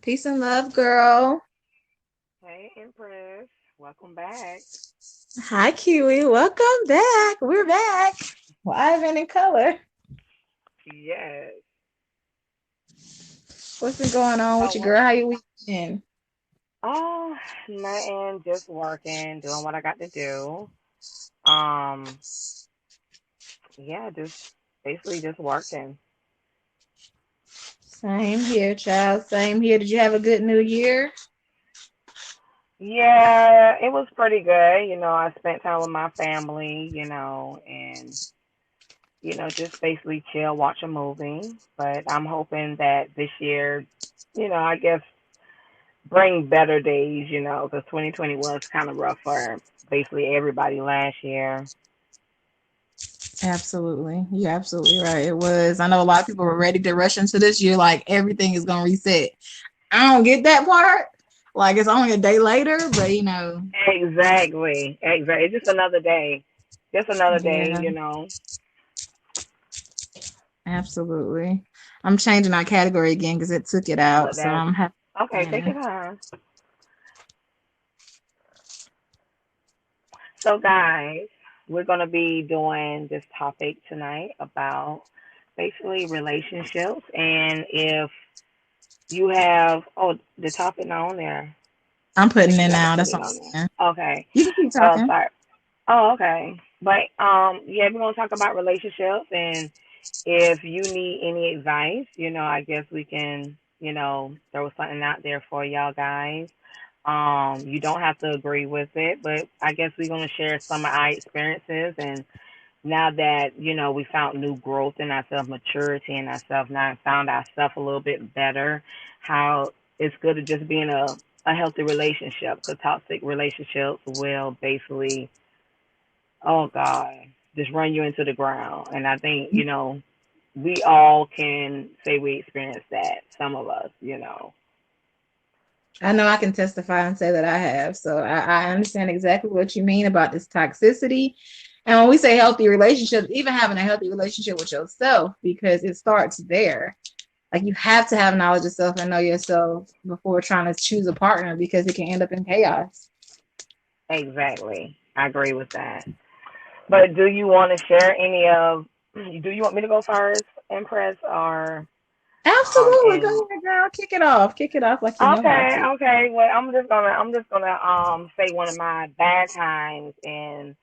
Peace and love, girl. Hey, Empress. Welcome back. Hi, Kiwi. Welcome back. We're back. Live and in color. Yes. What's been going on So with you, what? girl? How you weekend? Oh, nothing. Just working, doing what I got to do. Um, yeah, just basically just working. Same here, child. Same here. Did you have a good New Year? Yeah, it was pretty good. I spent time with my family, and just basically chill, watch a movie. But I'm hoping that this year, I guess bring better days, because 2020 was kind of rough for basically everybody last year. Absolutely. You're absolutely right. It was. I know a lot of people were ready to rush into this year like everything is gonna reset. I don't get that part. Like it's only a day later, but Exactly, exactly. It's just another day, just another day, yeah, absolutely. I'm changing our category again because it took it out. But So that's I'm happy. okay. Take Yeah. your time. So, guys, we're gonna be doing this topic tonight about basically relationships, and if you have, the topic not on there. I'm I putting think you it got to now. put That's it what I'm on there. saying. Okay. You can keep Oh, talking. sorry. Oh, okay. But yeah, we're gonna talk about relationships, and if you need any advice, I guess we can, throw something out there for y'all guys. You don't have to agree with it, but I guess we're gonna share some of our experiences, and now that we found new growth in ourselves, maturity in ourselves, now and found ourselves a little bit better, how it's good to just be in a healthy relationship, because toxic relationships will basically, oh God, just run you into the ground. And I think, we all can say we experienced that, some of us. I know I can testify and say that I have. So I understand exactly what you mean about this toxicity. And when we say healthy relationships, even having a healthy relationship with yourself, because it starts there. Like you have to have knowledge of self and know yourself before trying to choose a partner because it can end up in chaos. Exactly. I agree with that. But do you want to share any of, do you want me to go first, Empress, or, Absolutely. Go and ahead, girl. Kick it off. Kick it off like you know how okay, to. okay. Well, I'm just gonna say one of my bad times in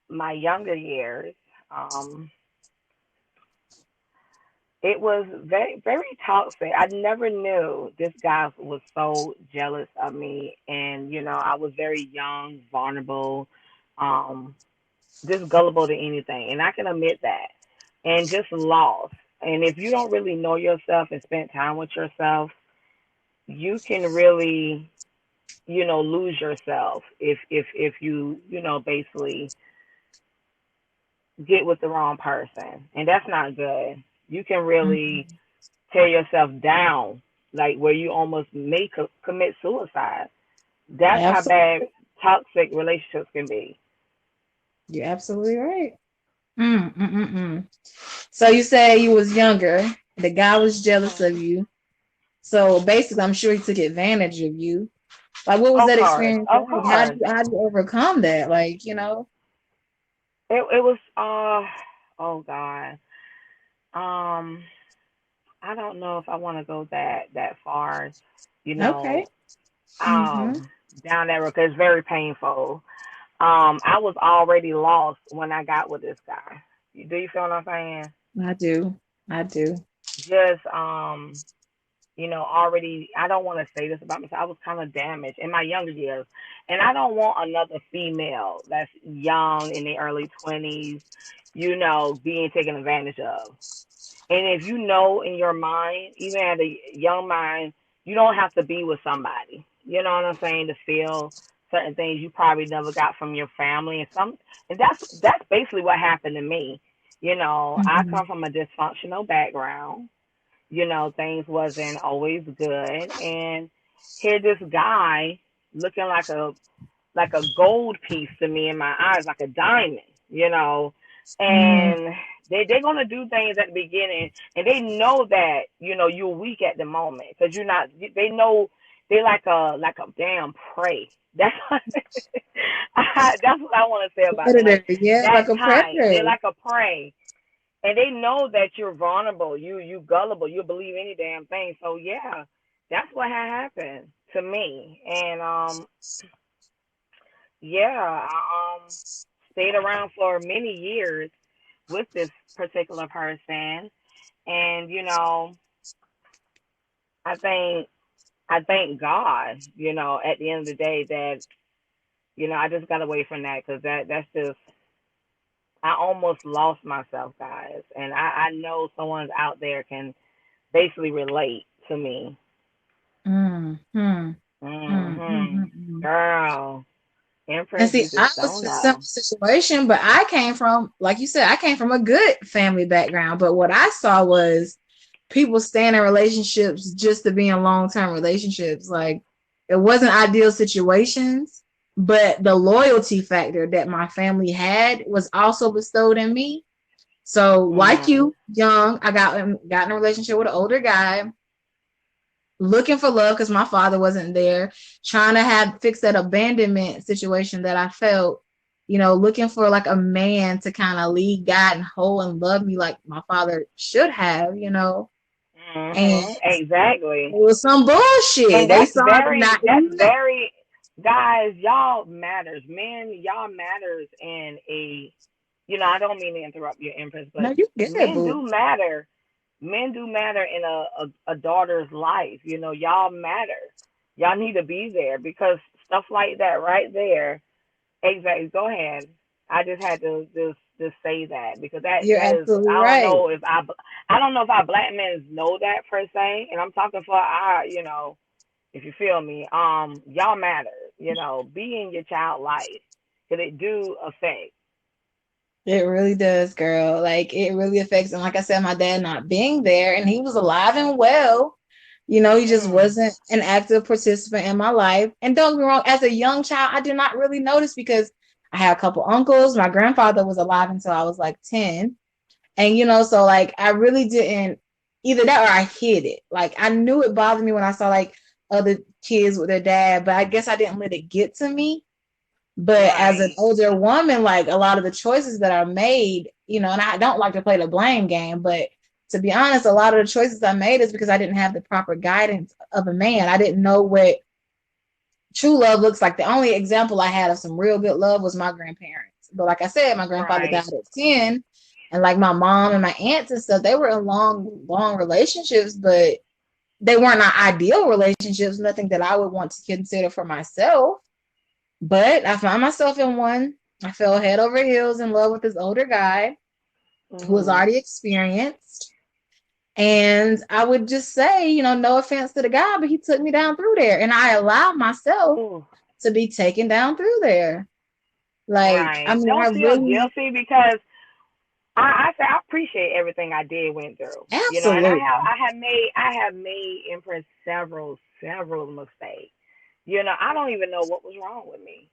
my younger years. Um, it was very very toxic. I never knew this guy was so jealous of me, and I was very young, vulnerable, um, just gullible to anything, and I can admit that, and just lost. And if you don't really know yourself and spend time with yourself, you can really lose yourself if you basically get with the wrong person, and that's not good. You can really Mhm. tear yourself down, like where you almost may commit suicide. That's how bad Absolutely. toxic relationships can be. You're absolutely right. Mm. So you say you was younger. The guy was jealous of you. So basically, I'm sure he took advantage of you. Like, what was Of that course, experience of like? How do course. you, how do you overcome that? It was oh God. Um I don't know if I want to go that far, you Okay. know, Mm-hmm. um down that road, 'cause it's very painful. I was already lost when I got with this guy. Do you feel what I'm saying? I do. I do. Just already, I don't want to say this about myself. I was kind of damaged in my younger years, and I don't want another female that's young in their early 20s, being taken advantage of. And if you know in your mind, even at a young mind, you don't have to be with somebody. You know what I'm saying? To feel certain things you probably never got from your family, and that's basically what happened to me. I Mm-hmm. come from a dysfunctional background. Things wasn't always good, and here this guy looking like a gold piece to me in my eyes, like a diamond. Mm-hmm. And They're gonna do things at the beginning, and they know that you're weak at the moment because you're not. They know they like a damn prey. That's what, that's what I want to say about them. Like Predator, yeah, that like a type, predator. they're like a prey, and they know that you're vulnerable. You gullible. You believe any damn thing. So yeah, that's what had happened to me, and yeah, I stayed around for many years with this particular person, and I think I thank God, at the end of the day that I just got away from that because that's just I almost lost myself, guys, and I know someone's out there can basically relate to me. Mm, hmm, mm, Mhm. Girl, And Empress, see, you I just was don't in a similar know. situation, but I came from, like you said, I came from a good family background. But what I saw was people staying in relationships just to be in long-term relationships. Like it wasn't ideal situations, but the loyalty factor that my family had was also bestowed in me. So, like Mm. you, young, I got in a relationship with an older guy, looking for love because my father wasn't there, trying to have fix that abandonment situation that I felt, looking for like a man to kind of lead, guide, and hold and love me like my father should have. And Mhm. it Exactly. was some bullshit. And They saw the that's naive. very guys, y'all matters. Men, y'all matters in a I don't mean to interrupt your Empress, but No, you good, men boo. do matter. Men do matter in a daughter's life. Y'all matter. Y'all need to be there because stuff like that right there. Exactly. Go ahead. I just had to just say that because You're that is absolutely I don't right. know if I don't know if our black men know that per se, and I'm talking for our if you feel me, y'all matter. Be in your child life because it do affect. It really does, girl. Like it really affects. And like I said, my dad not being there, and he was alive and well. He just Mm, wasn't an active participant in my life. And don't get me wrong, as a young child, I did not really notice because I had a couple uncles. My grandfather was alive until I was like 10. And so like I really didn't either that or I hid it. Like I knew it bothered me when I saw like other kids with their dad, but I guess I didn't let it get to me. But as an right. older woman, like a lot of the choices that are made, and I don't like to play the blame game, but to be honest, a lot of the choices I made is because I didn't have the proper guidance of a man. I didn't know what true love looks like. The only example I had of some real good love was my grandparents. But like I said, my grandfather Right. died at 10. And like my mom and my aunts and stuff, they were in long, long relationships, but they weren't not ideal relationships, nothing that I would want to consider for myself. But I found myself in one. I fell head over heels in love with this older guy who was Mhm. already experienced. And I would just say, no offense to the guy, but he took me down through there. And I allowed myself Ooh. to be taken down through there. Like, I Right. mean, I Don't feel really, guilty because I say I appreciate everything I did went through. And absolutely. I have made Empress several mistakes. I don't even know what was wrong with me.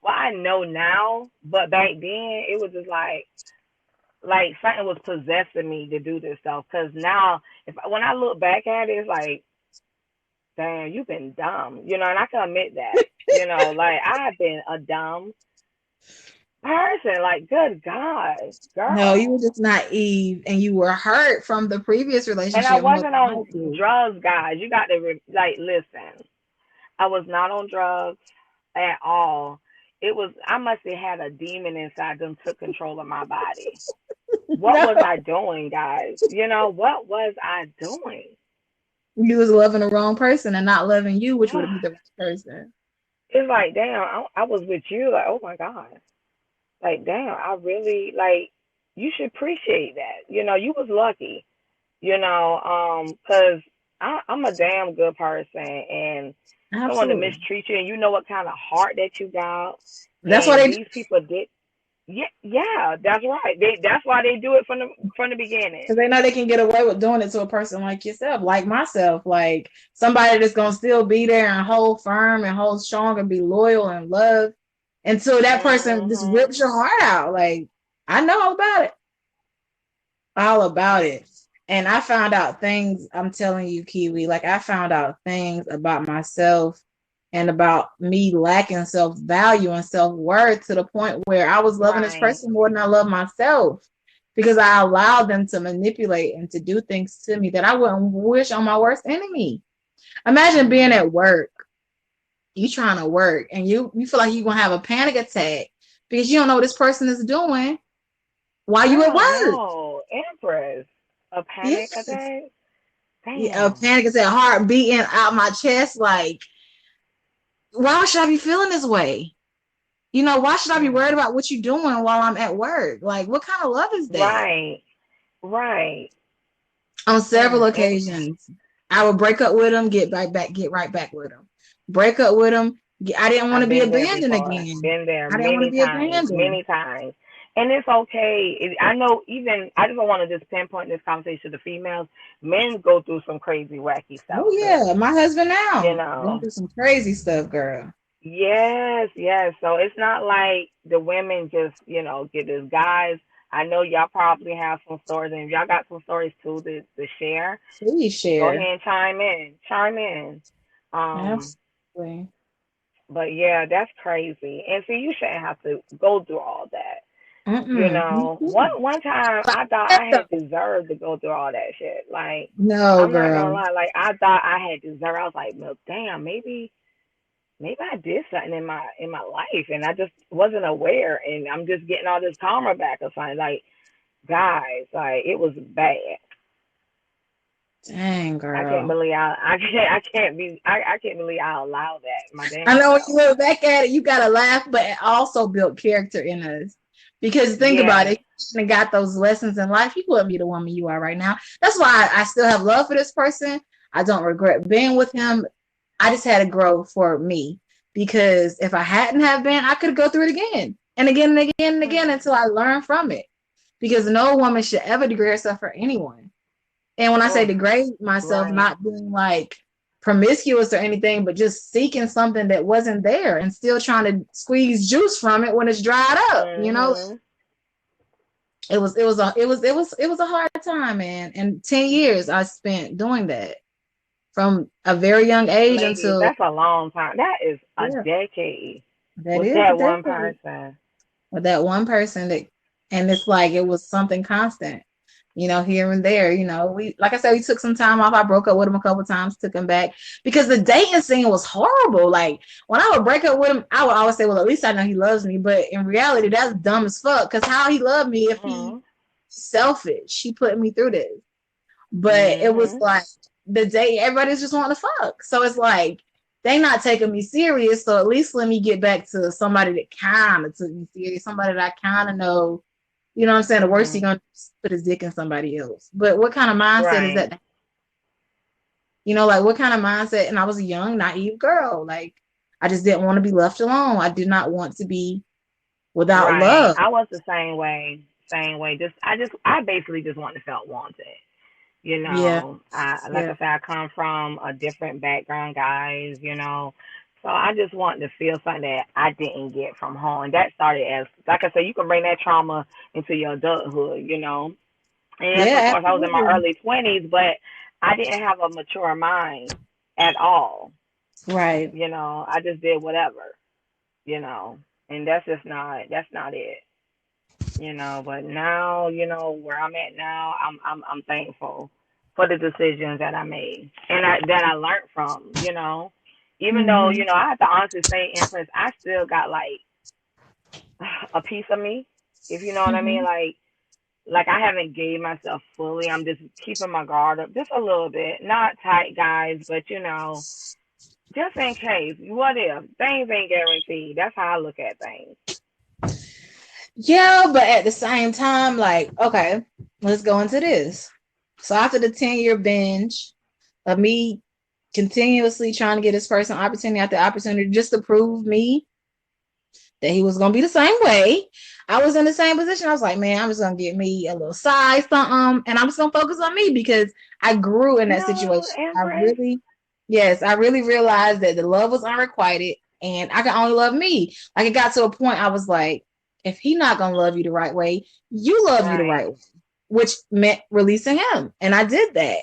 Well, I know now, but back then it was just like something was possessing me to do this stuff. Cause now, if when I look back at it, it's like, damn, you've been dumb. And I can admit that. Like I've been a dumb person. Like, good God, No, you were girl. just naive and you were hurt from the previous And I relationship more wasn't than I on did. drugs, guys. You got to like listen. I was not on drugs at all. It was I must have had a demon inside them took control of my body. What No, was I doing, guys? What was I doing? you was loving the wrong person and not loving you, which would be the right person. It's like, damn, I was with you. Like, oh my God. Like, damn, I really like. You should appreciate that. You was lucky. 'Cause I'm a damn good person, and someone to Absolutely. mistreat you, and you know what kind of heart that you got, That's why and they do these people did. Yeah, yeah, that's right. That's why they do it from the beginning. because they know they can get away with doing it to a person like yourself, like myself, like somebody that's gonna still be there and hold firm and hold strong and be loyal and love until that person just Mhm. rips your heart out. Like I know all about it. all about it. And I found out things, I'm telling you, Kiwi, like I found out things about myself and about me lacking self value and self worth to the point where I was loving this Right. person more than I love myself because I allowed them to manipulate and to do things to me that I wouldn't wish on my worst enemy. Imagine being Mhm. at work, you trying to work, and you feel like you're gonna have a panic attack because you don't know what this person is doing while you at Girl, work. no. Empress. A panic Yes. attack? Yeah, a Damn. panic attack, heart beating out my chest. Like, why should I be feeling this way? Why should I be worried Mm. about what you're doing while I'm at work? Like, what kind of love is that? Right. Right. On several And occasions, I would break up with him, get right back with him. Break up with him. I didn't want to I've be been there abandoned before. again. Been there I didn't want to many be times, abandoned. many times. And it's okay. I know even I just don't want to just pinpoint this conversation to females. Men go through some crazy, wacky stuff Oh too. yeah, my husband You now going know. through some crazy stuff, girl. Yes, yes. So it's not like the women just, get this. Guys, I know y'all probably have some stories, and if y'all got some stories too to share, Please go share. ahead and chime in. Chime in. Um, Absolutely. but yeah, that's crazy. And see, you shouldn't have to go through all that. Mm-mm. One time I thought I had deserved to go through all that shit. Like, No, I'm not gonna girl. lie, like I thought I had deserved. I was like, well, damn, maybe I did something in my life and I just wasn't aware and I'm just getting all this karma back or something. Like, guys, like it was bad. Dang, I can't girl. believe I can't believe I allowed that my I damn know when you self. look back at it, you gotta laugh, but it also built character in us. Because think about Yes. it, you got those lessons in life, you wouldn't be the woman you are right now. That's why I still have love for this person. I don't regret being with him. I just had to grow for me. Because if I hadn't have been, I could go through it again and again and again and again Mm. until I learned from it. Because no woman should ever degrade herself for anyone. And when I say Oh, degrade myself, right. not being like promiscuous or anything, but just seeking something that wasn't there and still trying to squeeze juice from it when it's dried up. Mhm. It was a hard time, man. And 10 years I spent doing that from a very young age Ladies, until that's a long time. That is a yeah, decade that with is a that one decade person. with that one person that, and it's like it was something constant, here and there. We, like I said, we took some time off. I broke up with him a couple times, took him back because the dating scene was horrible. Like when I would break up with him, I would always say, well, at least I know he loves me. But in reality, that's dumb as fuck. Because how he loved me if he Mhm. selfish? He put me through this. But it was Mhm. like the day everybody's just wanting to fuck. So it's like they not taking me serious. So at least let me get back to somebody that kind of took me serious, somebody that I kind of know. You know what I'm saying? The worst he Mhm. gonna do is put his dick in somebody else. But what kind of mindset is Right. that? Like what kind of mindset? And I was a young, naive girl. Like I just didn't want to be left alone. I did not want to be without Right. love. I was the same way. Same way. I basically just wanted to felt wanted. Yeah, I like I yeah, said, I come from a different background, guys. So I just wanted to feel something that I didn't get from home. And that started as, like I said, you can bring that trauma into your adulthood. And yes, of yeah, course, I was in my absolutely. early 20s, but I didn't have a mature mind at all. Right. I just did whatever, you know, and that's not it. But now, where I'm at now, I'm thankful for the decisions that I made and that I learned from. Even though, Mm-hmm. I have to honestly say, Empress, I still got like a piece of me, if you know what I mean. Mm-hmm. Like I haven't gave myself fully. I'm just keeping my guard up just a little bit. Not tight, guys, but just in case. What if? Things ain't guaranteed. That's how I look at things. Yeah, but at the same time, like, okay, let's go into this. So after the 10-year binge of me continuously trying to get this person opportunity after opportunity just to prove me that he was gonna be the same way, I was in the same position. I was like, man, I'm just gonna get me a little size something, and I'm just gonna focus on me because I grew in that No, situation. Empress. Yes, I really realized that the love was unrequited, and I could only love me. Like it got to a point I was like, if he not gonna love you the right way, you love you the right Right. way. which meant releasing him. And I did that.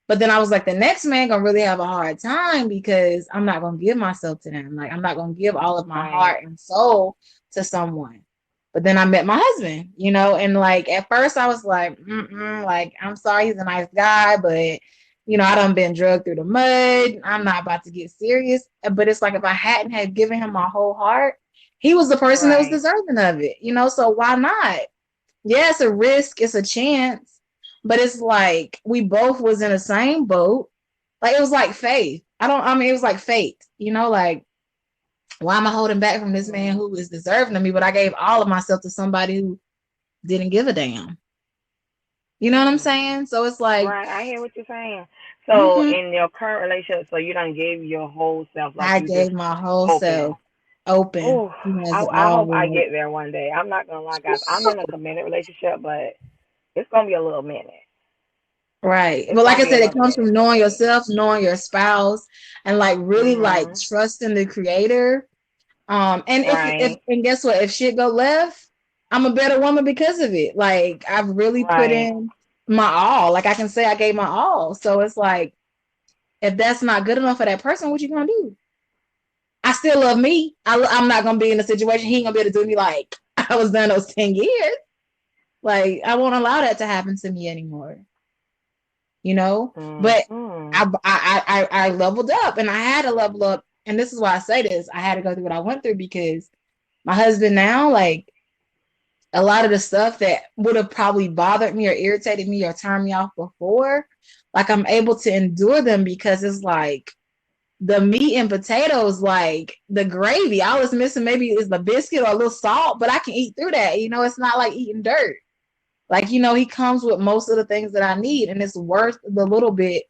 But then I was like, the next man gonna really have a hard time because I'm not gonna give myself to them. Like I'm not gonna give all of my Right. heart and soul to someone. But then I met my husband, you know, and like at first I was like, like I'm sorry, he's a nice guy, but you know, I done been drugged through the mud. I'm not about to get serious. But it's like if I hadn't had given him my whole heart, he was the person that was Right. deserving of it, you know. So why not? Yeah, it's a risk, it's a chance, but it's like we both was in the same boat. Like it was like faith. I mean, it was like fate, you know, like why am I holding back from this man Mm-hmm. who is deserving of me? But I gave all of myself to somebody who didn't give a damn. You know what I'm Mm. saying? So it's like, Right. I hear what you're saying. So mm-mm, in your current relationship, so you done gave your whole self, like I you just gave my whole open. self open. Oh, He has it I all hope I right. get there one day. I'm not gonna lie, guys. I'm in a committed relationship, but it's gonna be a little minute. Right. It's But like gonna I be a said, it little comes minute from for knowing me. yourself, knowing your spouse, and like really like Mhm. trusting the creator. And if Right. and guess what? If shit go left, I'm a better woman because of it. Like I've really put Right. in my all. Like I can say I gave my all. So it's like if that's not good enough for that person, what you gonna do? I still love me. I'm not gonna be in a situation he ain't gonna be able to do me like I was done those 10 years. Like I won't allow that to happen to me anymore. You know, but Mhm. I leveled up and I had to level up. And this is why I say this. I had to go through what I went through because my husband now, like a lot of the stuff that would have probably bothered me or irritated me or turned me off before, like I'm able to endure them because it's like the meat and potatoes, like the gravy. All it's missing maybe is the biscuit or a little salt, but I can eat through that. You know, it's not like eating dirt. Like, you know, he comes with most of the things that I need, and it's worth the little bit,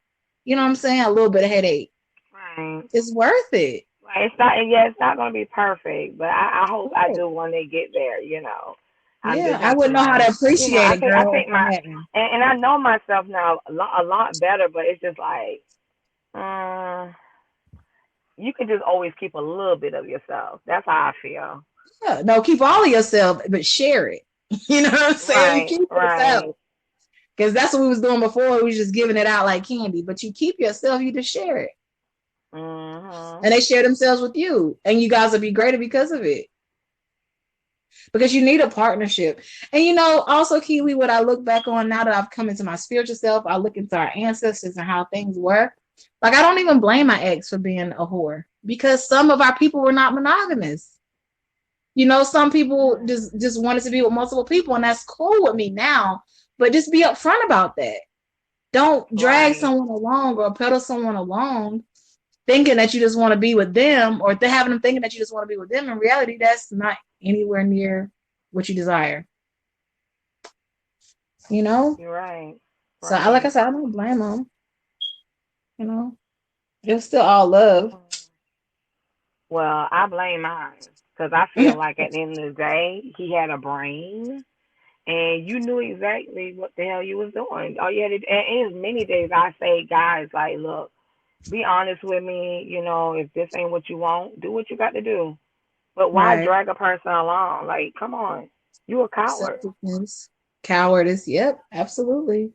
you know what I'm saying? A little bit of headache. Right. It's worth it. Right. It's not. Yeah, it's not gonna be perfect, but I hope I Right. do when they get there. I Yeah, just I have to wouldn't know how to learn. appreciate it, I girl, if think I my hadn't. and I know myself now a lot better, but it's just like, uh, you can just always keep a little bit of yourself. That's how I feel. Yeah, no, keep all of yourself, but share it. You know what I'm saying? You Right. keep Right. yourself. Because that's what we was doing before. We was just giving it out like candy. But you keep yourself, you just share it. Mhm. And they share themselves with you. And you guys will be greater because of it. Because you need a partnership. And you know, also Kiwi, what I look back on now that I've come into my spiritual self, I look into our ancestors and how things were. Like I don't even blame my ex for being a whore. Because some of our people were not monogamous. You know, some people just wanted to be with multiple people, and that's cool with me now. But just be upfront about that. Don't drag Right. someone along or pedal someone along thinking that you just want to be with them, or having them thinking that you just want to be with them. In reality, that's not anywhere near what you desire, you know? You're right. So I like I Right. said, I don't blame them, you know. It was still all love. Well, I blame mine because I feel like at the end of the day, he had a brain and you knew exactly what the hell you was doing. All you had to, and it's many days I say, guys, like, look, be honest with me. If this ain't what you want, do what you got to do. But why Right. drag a person along? Like, come on, you a coward. Selfishness. Cowardice. Yep, absolutely.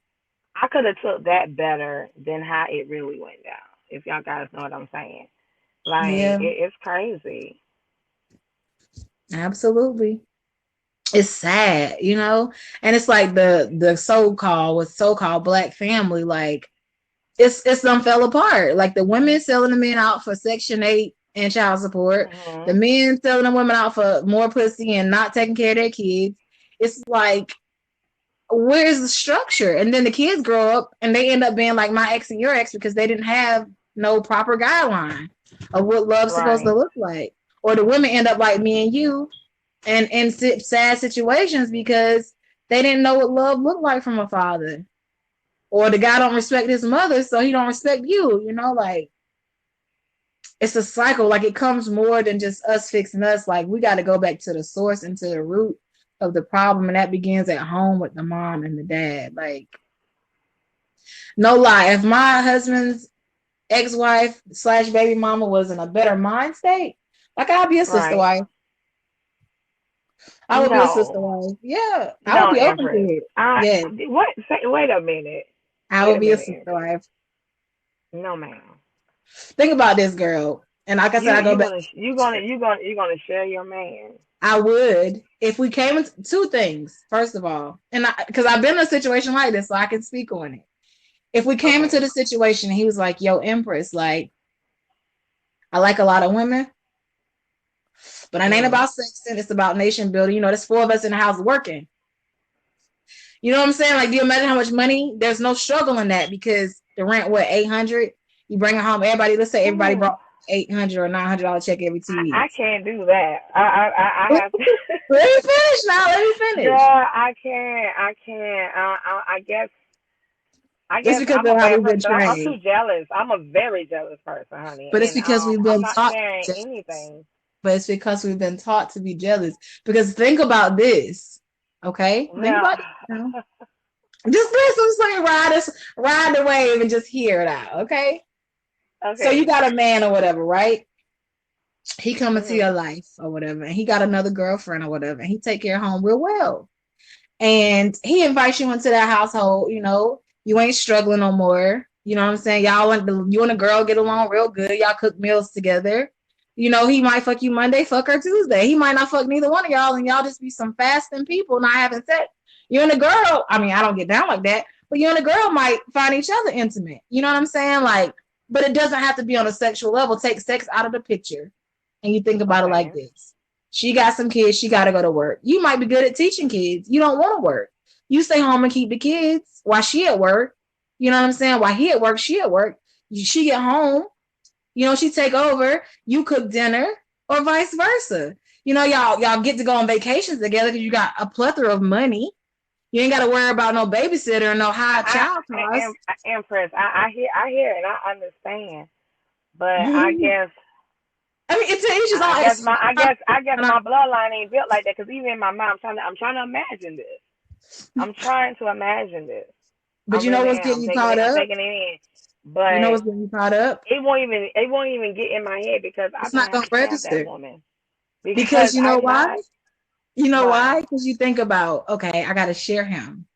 I could have took that better than how it really went down. If y'all guys know what I'm saying, like, Yeah, it's crazy. absolutely. It's sad, you know? And it's like the so-called black family, like it's them fell apart. Like the women selling the men out for Section 8 and child support, the Mhm. men selling the women out for more pussy and not taking care of their kids. It's like, where's the structure? And then the kids grow up and they end up being like my ex and your ex because they didn't have no proper guideline of what love's supposed to Right. look like. Or the women end up like me and you and in sad situations because they didn't know what love looked like from a father. Or the guy don't respect his mother, so he don't respect you. You know, like it's a cycle. Like it comes more than just us fixing us. Like we got to go back to the source and to the root of the problem, and that begins at home with the mom and the dad. Like no lie, if my husband's ex-wife slash baby mama was in a better mind state, like I'll be a sister Right. wife. I would be a sister No, wife. Yeah, I would no, be open to Empress. it. I Yeah, what? Say, wait a minute. I Wait would a be a minute, sister Empress. wife. No, ma'am. Think about this, girl. And like I said, You I go you back. gonna you gonna you gonna you gonna share your man? I would if we came into two things. First of all, and because I've been in a situation like this, so I can speak on it. If we came into Okay. the situation, he was like, "Yo, Empress, like I like a lot of women, but it ain't Mhm. about sex. And it's about nation building. You know, there's four of us in the house working. You know what I'm saying? Like, do you imagine how much money? There's no struggle in that because the rent, what, 800? You bring it home. Everybody, let's say everybody Ooh, brought 800 or $900 check every 2 weeks. I can't do that. I Let have to. me finish now. Let me Girl, finish. I can't. I can't. I guess. I It's guess because I'm a of how bad we've person been because I'm too trained. jealous. I'm a very jealous person, honey, But it's and because we've I'm been not taught sharing to be jealous. anything. But it's because we've been taught to be jealous. Because think about this. Okay? Think Now, about this now. Just listen, so ride the wave and just hear it out. Okay. So you okay. got a man or whatever, right? He come into your Mhm. life or whatever, and he got another girlfriend or whatever, and he take care of home real well. And he invites you into that household, you ain't struggling no more. You know what I'm saying? You and the girl get along real good. Y'all cook meals together. He might fuck you Monday, fuck her Tuesday. He might not fuck neither one of y'all, and y'all just be some fasting people not having sex. You and the girl, I mean, I don't get down like that, but you and the girl might find each other intimate. You know what I'm saying? Like, but it doesn't have to be on a sexual level. Take sex out of the picture. And you think about it like Okay. this. She got some kids, she got to go to work. You might be good at teaching kids. You don't want to work. You stay home and keep the kids while she at work. You know what I'm saying? While he at work, she at work. She get home, she take over, you cook dinner, or vice versa. Y'all get to go on vacations together because you got a plethora of money. You ain't got to worry about no babysitter or no high child costs. Empress, I hear, and I understand, but I I guess, mean, it's just all I guess my bloodline ain't built like that. Because even in my mind, I'm trying to imagine this. I'm trying to imagine this. I but you know really what's am. getting you caught I'm up? taking it in, You know but what's getting you caught up? it won't even get in my head because I It's don't not have gonna to have that register. woman because Because you know I'm why? not. You know Why? why? Because you think about, okay, I got to share him.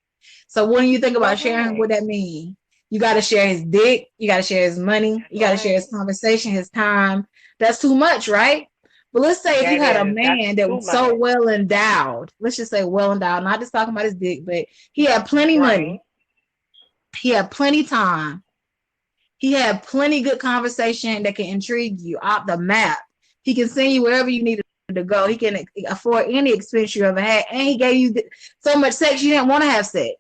So when you think about sharing him, what Okay, that mean? You got to share his dick. You got to share his money. that's You got to share his right. conversation, his time. That's too much, right? But let's say if you That had a is. That's man that too was so much. well endowed, let's just say well endowed, not just talking about his dick, but he had plenty money. Right. He had plenty time. He had plenty good conversation that can intrigue you off the map. He can send you wherever you need to go. He can afford any expense you ever had, and he gave you so much sex you didn't want to have sex.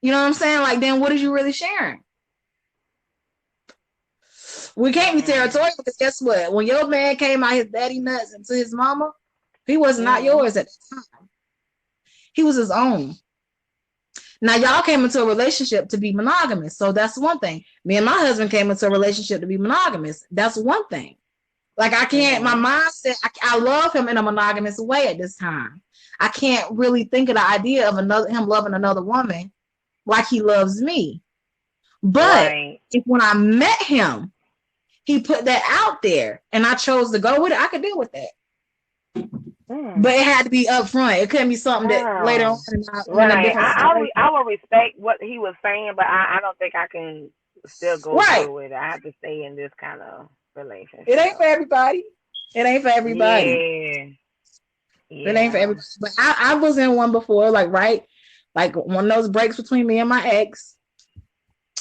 You know what I'm saying? Like, then what is you really sharing? We can't be Mm-mm. territorial because guess what? When your man came out his daddy nuts into his mama, he was not Mhm. yours at the time. He was his own. Now y'all came into a relationship to be monogamous, so that's one thing. Me and my husband came into a relationship to be monogamous. That's one thing. Like I can't, my Mhm. mindset, I love him in a monogamous way at this time. I can't really think of the idea of him loving another woman like he loves me. But Right. if when I met him, he put that out there and I chose to go with it, I could deal with that. But Mm. it had to be upfront. It couldn't be something that later on Wow. in a Right. different I situation. will respect what he was saying, but I don't think I can still go Right. through with it. I have to stay in this kind of It ain't relationship. for everybody. It ain't for everybody. Yeah. It ain't for Yeah. everybody. But I was in one before, like right, like one of those breaks between me and my ex,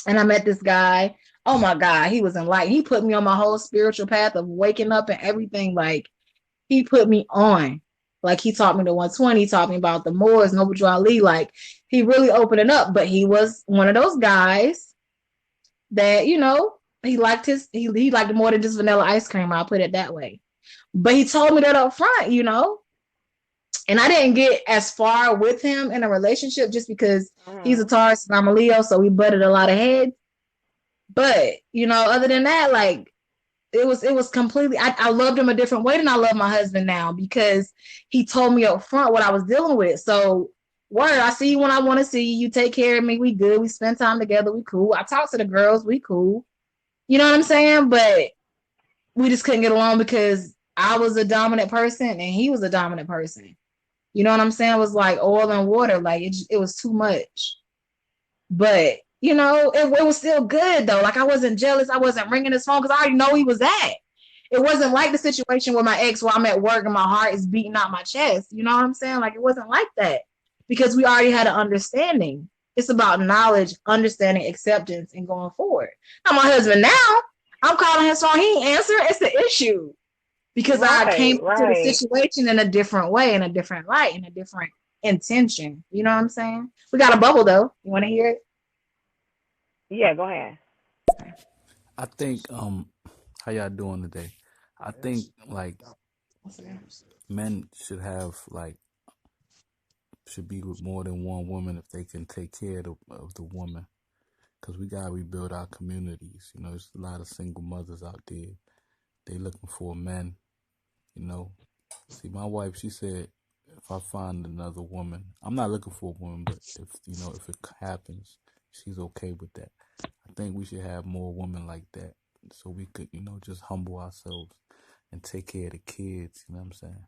and I met this guy. Oh my God, he was enlightened. He put me on my whole spiritual path of waking up and everything. Like he put me on. Like he taught me the 120, he taught me about the Moors, Noble Ali. Like he really opened it up. But he was one of those guys that, he liked more than just vanilla ice cream. I'll put it that way. But he told me that up front. And I didn't get as far with him in a relationship just because he's a Mhm. Taurus and I'm a Leo, so we butted a lot of heads. But other than that, like it was completely. I loved him a different way than I love my husband now because he told me up front what I was dealing with. So word, I see you when I want to see you. You take care of me. We good. We spend time together. We cool. I talk to the girls. We cool. You know what I'm saying? But we just couldn't get along because I was a dominant person and he was a dominant person. You know what I'm saying? It was like oil and water. Like it was too much. But you know, it was still good though. Like I wasn't jealous. I wasn't ringing his phone because I already know he was at. It wasn't like the situation with my ex where I'm at work and my heart is beating out my chest. You know what I'm saying? Like it wasn't like that because we already had an understanding. It's about knowledge, understanding, acceptance, and going forward. Now my husband now, I'm calling his phone. He ain't answering. It's the issue because I came Right, to the right. situation in a different way, in a different light, in a different intention. You know what I'm saying? We got a bubble though. You want to hear it? Yeah, go ahead. I think how y'all doing today? I think like men should have like should be with more than one woman if they can take care of the woman, because we gotta rebuild our communities. You know, there's a lot of single mothers out there. They looking for men. You know, see, my wife, she said, if I find another woman, I'm not looking for a woman, but if you know, if it happens, she's okay with that. I think we should have more women like that, so we could, you know, just humble ourselves and take care of the kids. You know what I'm saying?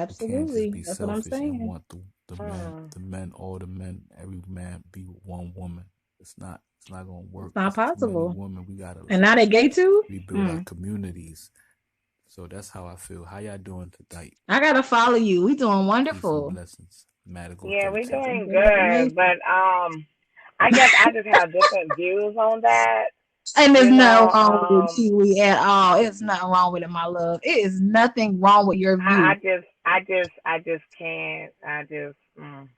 We can't just Absolutely. be That's what I'm selfish and saying. want Mm. all the men, every man be with one woman. It's not gonna work. It's not It's too many possible. women. We gotta And like now they gay too? rebuild our Mm. communities. So that's how I feel. How y'all doing tonight? I gotta follow you. We doing Peace and wonderful. blessings. Madigo Yeah, we're 13. Some doing good good, information. but I guess I just have different views on that. And there's You nothing know, wrong with it, Kiwi, at all. It's nothing wrong with it, my love. It is nothing wrong with your I view. just, I just can't. I just, no,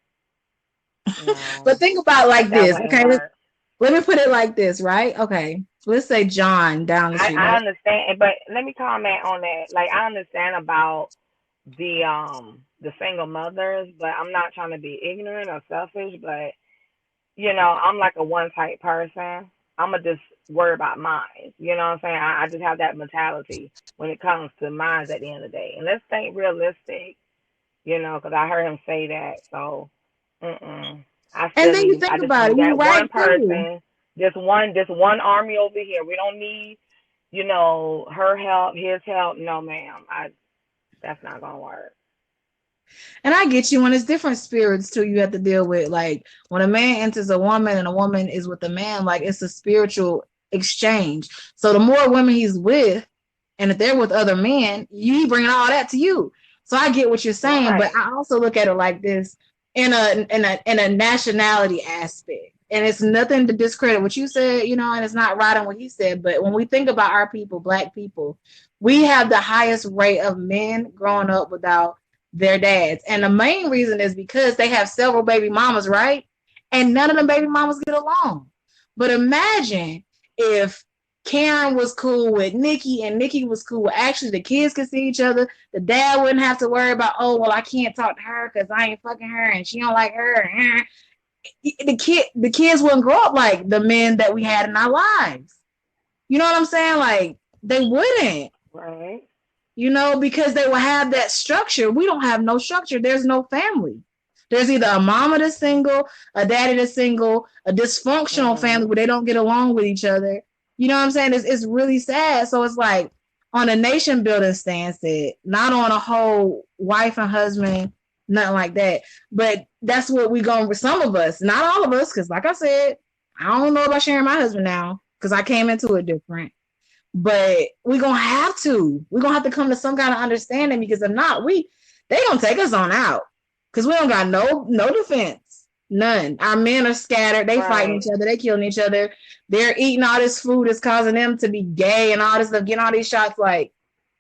But think about it like that this, wouldn't okay? work. Let me put it like this, right? Okay. Let's say John down the street, I right? understand, but let me comment on that. Like, I understand about the single mothers, but I'm not trying to be ignorant or selfish, but I'm like a one type person. I'ma just worry about mine. You know what I'm saying? I just have that mentality when it comes to mine at the end of the day. And let's think realistic, because I heard him say that. So, I And still then you need. think I just about need it, you that right one too. person, just one army over here. We don't need, her help, his help. No, ma'am. That's not gonna work. And I get you when it's different spirits too, you have to deal with. Like when a man enters a woman and a woman is with a man, like it's a spiritual exchange. So the more women he's with, and if they're with other men, you bringing all that to you. So I get what you're saying, but Right. I also look at it like this in a nationality aspect. And it's nothing to discredit what you said, and it's not right on what he said. But when we think about our people, black people, we have the highest rate of men growing up without their dads. And the main reason is because they have several baby mamas, right? And none of the baby mamas get along. But imagine if Karen was cool with Nikki and Nikki was cool with actually the kids could see each other. The dad wouldn't have to worry about, oh, well, I can't talk to her because I ain't fucking her and she don't like her. The kids wouldn't grow up like the men that we had in our lives. You know what I'm saying? Like they wouldn't, Right. because they will have that structure. We don't have no structure. There's no family. There's either a mama that's single, a daddy that's single, a dysfunctional family Mhm. where they don't get along with each other. You know what I'm saying? It's really sad. So it's like on a nation building stance, not on a whole wife and husband, nothing like that. But that's what we going with some of us, not all of us, because like I said, I don't know about sharing my husband now because I came into it different. But we're gonna have to come to some kind of understanding because if not, they gonna take us on out because we don't got no defense, none. Our men are scattered, they fighting Right. each other, they killing each other, they're eating all this food that's causing them to be gay and all this stuff, getting all these shots. Like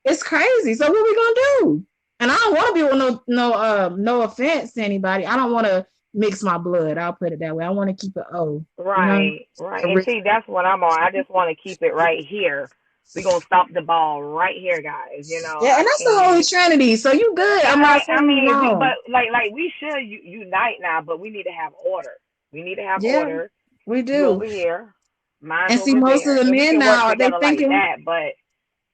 it's crazy. So what we gonna do? And I don't want to be with no offense to anybody. I don't want to mix my blood. I'll put it that way. I want to keep it you know, Right, right. And see, original. that's what I'm on. I just want to keep it right here. We're gonna stop the ball right here, guys. Yeah, I and that's the Holy can't. Trinity. So you good. I'm not I saying you mean, but wrong. like we should unite now, but we need to have order. We need to have Yeah, order. we You do. over here, mine's And see, over most of there, the and we men can work now they together like thinking, that. But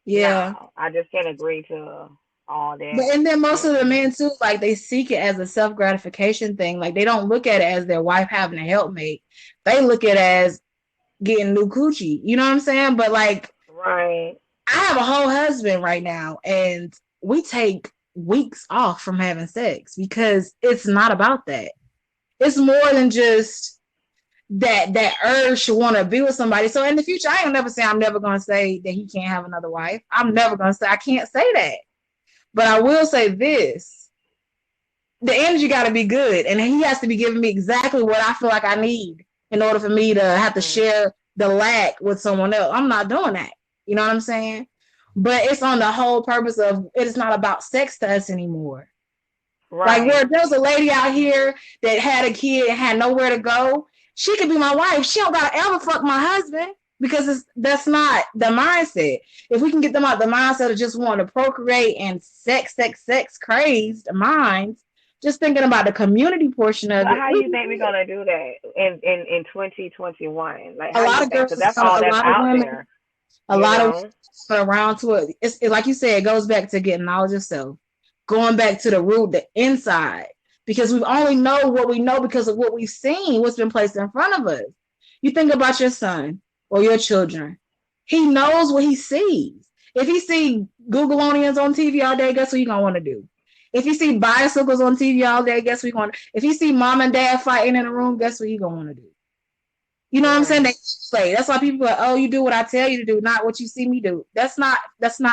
yeah. no, I just can't agree to all But that. and then most of the Mm-mm. men too, like they seek it as a self gratification thing. Like they don't look at it as their wife having a helpmate. They look at it as getting new coochie. You know what I'm saying? But like Right. I have a whole husband right now, and we take weeks off from having sex because it's not about that. It's more than just that urge to want to be with somebody. So in the future, I ain't never say I'm never gonna say that he can't have another wife. I'm never gonna say I can't say that. But I will say this: the energy got to be good, and he has to be giving me exactly what I feel like I need in order for me to have to share the lack with someone else. I'm not doing that. You know what I'm saying? But it's on the whole purpose of it is not about sex to us anymore. Like where Right. there's a lady out here that had a kid and had nowhere to go, she could be my wife. She don't gotta ever fuck my husband because that's not the mindset. If we can get them out the mindset of just wanting to procreate and sex crazed minds, just thinking about the community portion But of it, how we you can think we're do it. gonna do that in 2021? Like A how lot you of think? Because girls, that's a all that's lot of out women, there. a You lot of know. around to it. It's like you said, it goes back to getting knowledge of self, going back to the root, the inside, because we only know what we know because of what we've seen, what's been placed in front of us. You think about your son or your children. He knows what he sees. If he see Googleonians on TV all day, guess what you gonna want to do? If you see bicycles on TV all day, guess what you want? If you see mom and dad fighting in a room, guess what you gonna want to do? You know what I'm saying? They Right. play. That's why people are like, oh, you do what I tell you to do, not what you see me do. That's not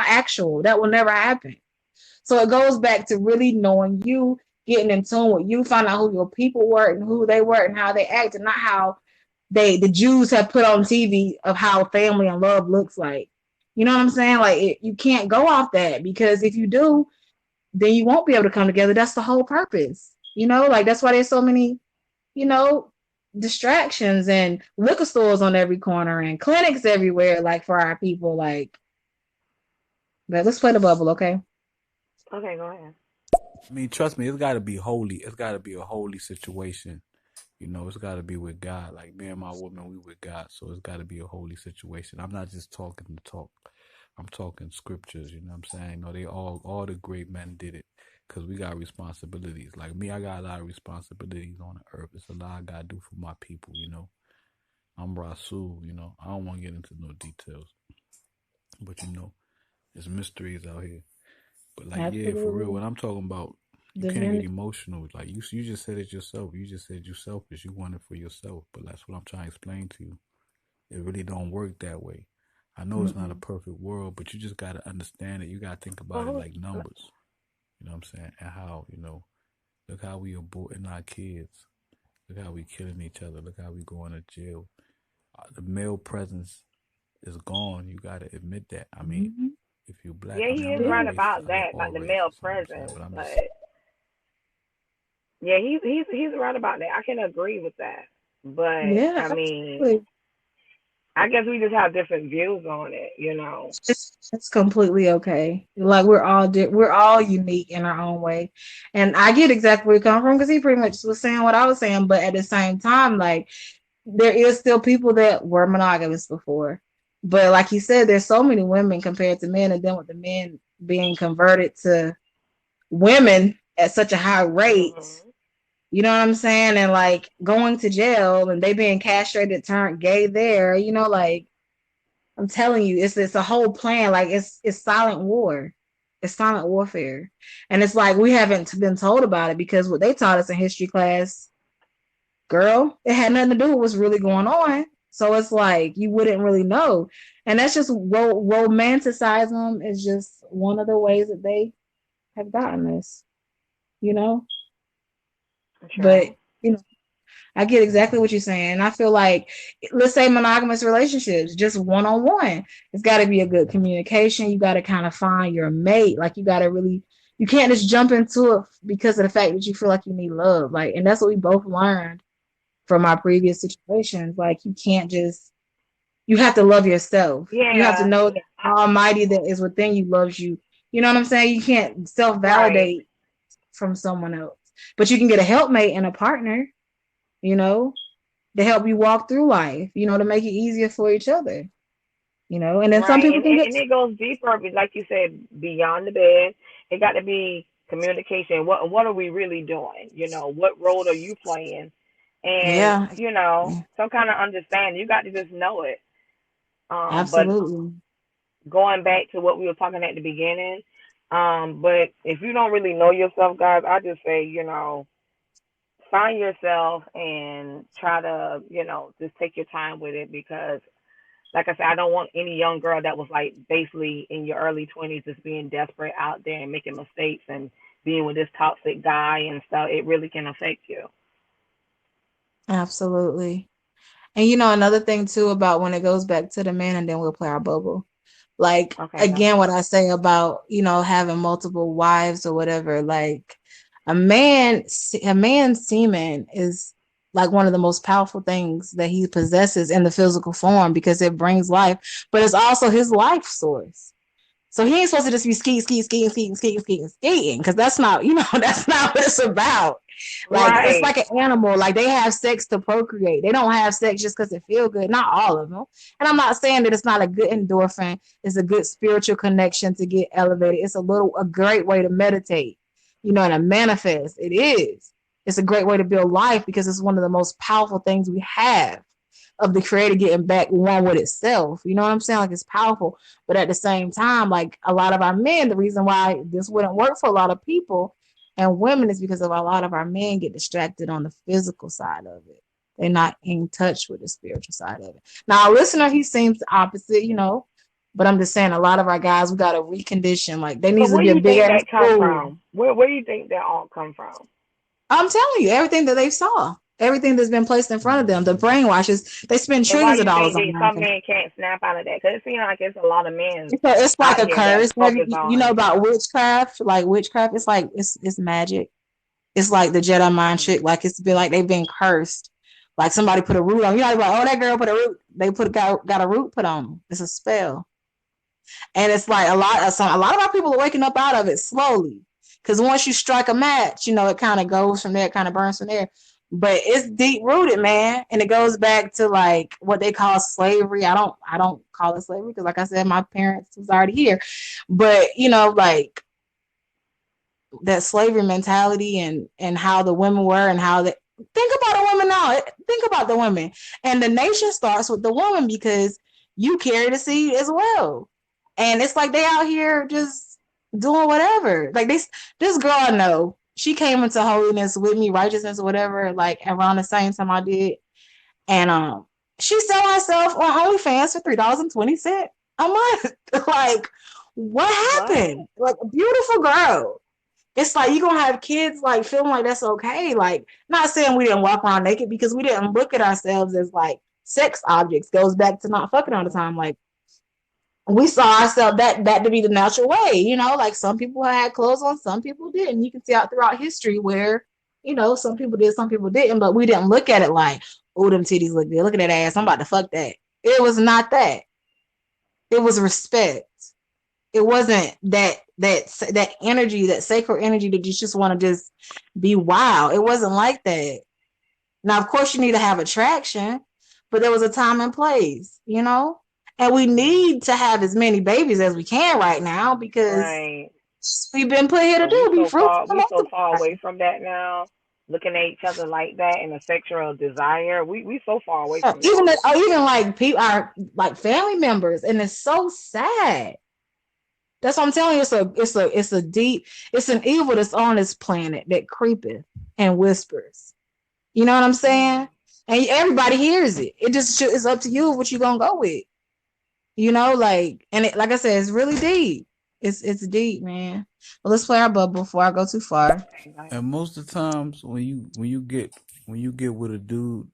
actual. That will never happen. So it goes back to really knowing you, getting in tune with you, find out who your people were and who they were and how they act, and not how the Jews have put on TV of how family and love looks like. You know what I'm saying? Like you can't go off that because if you do, then you won't be able to come together. That's the whole purpose. Like that's why there's so many you know, distractions and liquor stores on every corner and clinics everywhere, like for our people. Like, but let's play the bubble, okay? Okay, go ahead. I mean, trust me, it's got to be holy. It's got to be a holy situation. It's got to be with God. Like me and my woman, we with God, so it's got to be a holy situation. I'm not just talking to talk. I'm talking scriptures. You know what I'm saying? No, they all the great men did it because we got responsibilities. Like me, I got a lot of responsibilities on the earth. It's a lot I gotta do for my people. I'm Rasul. I don't want to get into no details, but there's mysteries out here. But like, yeah, for real, Absolutely. what I'm talking about, you can't get Divinity. emotional. Like you just said it yourself. You just said you selfish. You want it for yourself. But that's what I'm trying to explain to you. It really don't work that way. I know it's not a Mm-mm. perfect world, but you just gotta understand it. You gotta think about it Well, like numbers. You know what I'm saying? And how, look how we aborting our kids. Look how we killing each other. Look how we going to jail. The male presence is gone. You gotta admit that. I mean, Mm-hmm. if you're black, yeah, I he mean, I'm is not right Yeah. racist. about I love that, about all the male races. You know what I'm saying? presence. But I'm But just yeah, he's right about that. I can agree with that. But Yeah, I mean, absolutely. I guess we just have different views on it. You know. It's completely okay. Like we're all unique in our own way, and I get exactly where you come from because he pretty much was saying what I was saying, but at the same time, like there is still people that were monogamous before. But like you said, there's so many women compared to men, and then with the men being converted to women at such a high rate, Mhm. you know what I'm saying? And like going to jail and they being castrated, turned gay there, like I'm telling you, it's a whole plan. Like it's silent war. It's silent warfare. And it's like we haven't been told about it because what they taught us in history class, girl, it had nothing to do with what's really going on. So it's like you wouldn't really know. And that's just romanticize them is just one of the ways that they have gotten us, you know? But, True. you know, I get exactly what you're saying. I feel like, let's say monogamous relationships, just one on one. It's got to be a good communication. You got to kind of find your mate. Like, you got to really, you can't just jump into it because of the fact that you feel like you need love. Like, and that's what we both learned from our previous situations. Like you can't just you have to love yourself. You have to Yeah. know that Almighty that is within you loves you. You know what I'm saying? You can't Right. self-validate from someone else. But you can get a helpmate and a partner, you know, to help you walk through life, to make it easier for each other. And then some Right. people And can get and it goes deeper, like you said, beyond the bed. It got to be communication. What are we really doing? What role are you playing? And yeah, some kind of understanding. You got to just know it. But absolutely. going back to what we were talking at the beginning, But if you don't really know yourself, guys, I just say, find yourself and try to, just take your time with it because like I said, I don't want any young girl that was like basically in your early 20s just being desperate out there and making mistakes and being with this toxic guy and stuff. It really can affect you. Absolutely. And another thing too about when it goes back to the man, and then we'll play our bubble. Like Okay, go. again, what I say about, having multiple wives or whatever, like a man's semen is like one of the most powerful things that he possesses in the physical form because it brings life, but it's also his life source. So he ain't supposed to just be skating, because that's not, that's not what it's about. Like it's Right, like an animal. Like they have sex to procreate. They don't have sex just because it feel good. Not all of them. And I'm not saying that it's not a good endorphin. It's a good spiritual connection to get elevated. It's a great way to meditate, and to manifest. It is. It's a great way to build life because it's one of the most powerful things we have of the creator getting back one with itself. You know what I'm saying? Like it's powerful. But at the same time, like a lot of our men, the reason why this wouldn't work for a lot of people and women is because of a lot of our men get distracted on the physical side of it. They're not in touch with the spiritual side of it. Now, a listener, he seems the opposite, but I'm just saying a lot of our guys, we got to recondition. Like there but needs to where be do a you big think ass that come school. from? Where do you think that all come from? I'm telling you, everything that they saw, everything that's been placed in front of them, the brainwashes, they spend And why trillions do of you dollars think on that some marketing. men can't snap out of that? Because it seems like it's a lot of men It's like out a here that's curse. Have focused you know on. about witchcraft? Like witchcraft, it's like it's magic. It's like the Jedi mind Mm. trick. Like it's been like they've been cursed. Like somebody put a root on. Like, oh, that girl put a root. They got a root put on them. It's a spell, and it's like a lot of our people are waking up out of it slowly. Because once you strike a match, it kind of goes from there, it kind of burns from there. But it's deep rooted, man, and it goes back to like what they call slavery. I don't call it slavery because, like I said, my parents was already here. But like that slavery mentality and how the women were and how they think about the women now. Think about the women, and the nation starts with the woman because you carry the seed as well. And it's like they out here just doing whatever. Like this girl I know, she came into holiness with me, righteousness or whatever, like around the same time I did, and she sell herself on OnlyFans for $3.20 a month. Like, what What? happened? Like a beautiful girl. It's like you're gonna have kids like feeling like that's okay. Like, not saying we didn't walk around naked because we didn't look at ourselves as like sex objects. Goes back to not fucking all the time. Like we saw ourselves that to be the natural way, like some people had clothes on, some people didn't. You can see out throughout history where, some people did, some people didn't, but we didn't look at it like, oh, them titties look good. Look at that ass. I'm about to fuck that. It was not that. It was respect. It wasn't that energy, that sacred energy that you just want to just be wild. It wasn't like that. Now, of course, you need to have attraction, but there was a time and place. And we need to have as many babies as we can right now because Right. we've been put here to But we do be so fruitful far and we so far multiply. away from that now. Looking at each other like that and a sexual desire. We so far away from that. Even like people are like family members, and it's so sad. That's what I'm telling you. It's an evil that's on this planet that creepeth and whispers. You know what I'm saying? And everybody hears it. It just it's up to you what you gonna go with. Like I said, it's really deep. It's deep, man. But let's play our bubble before I go too far. And most of the times when you get with a dude,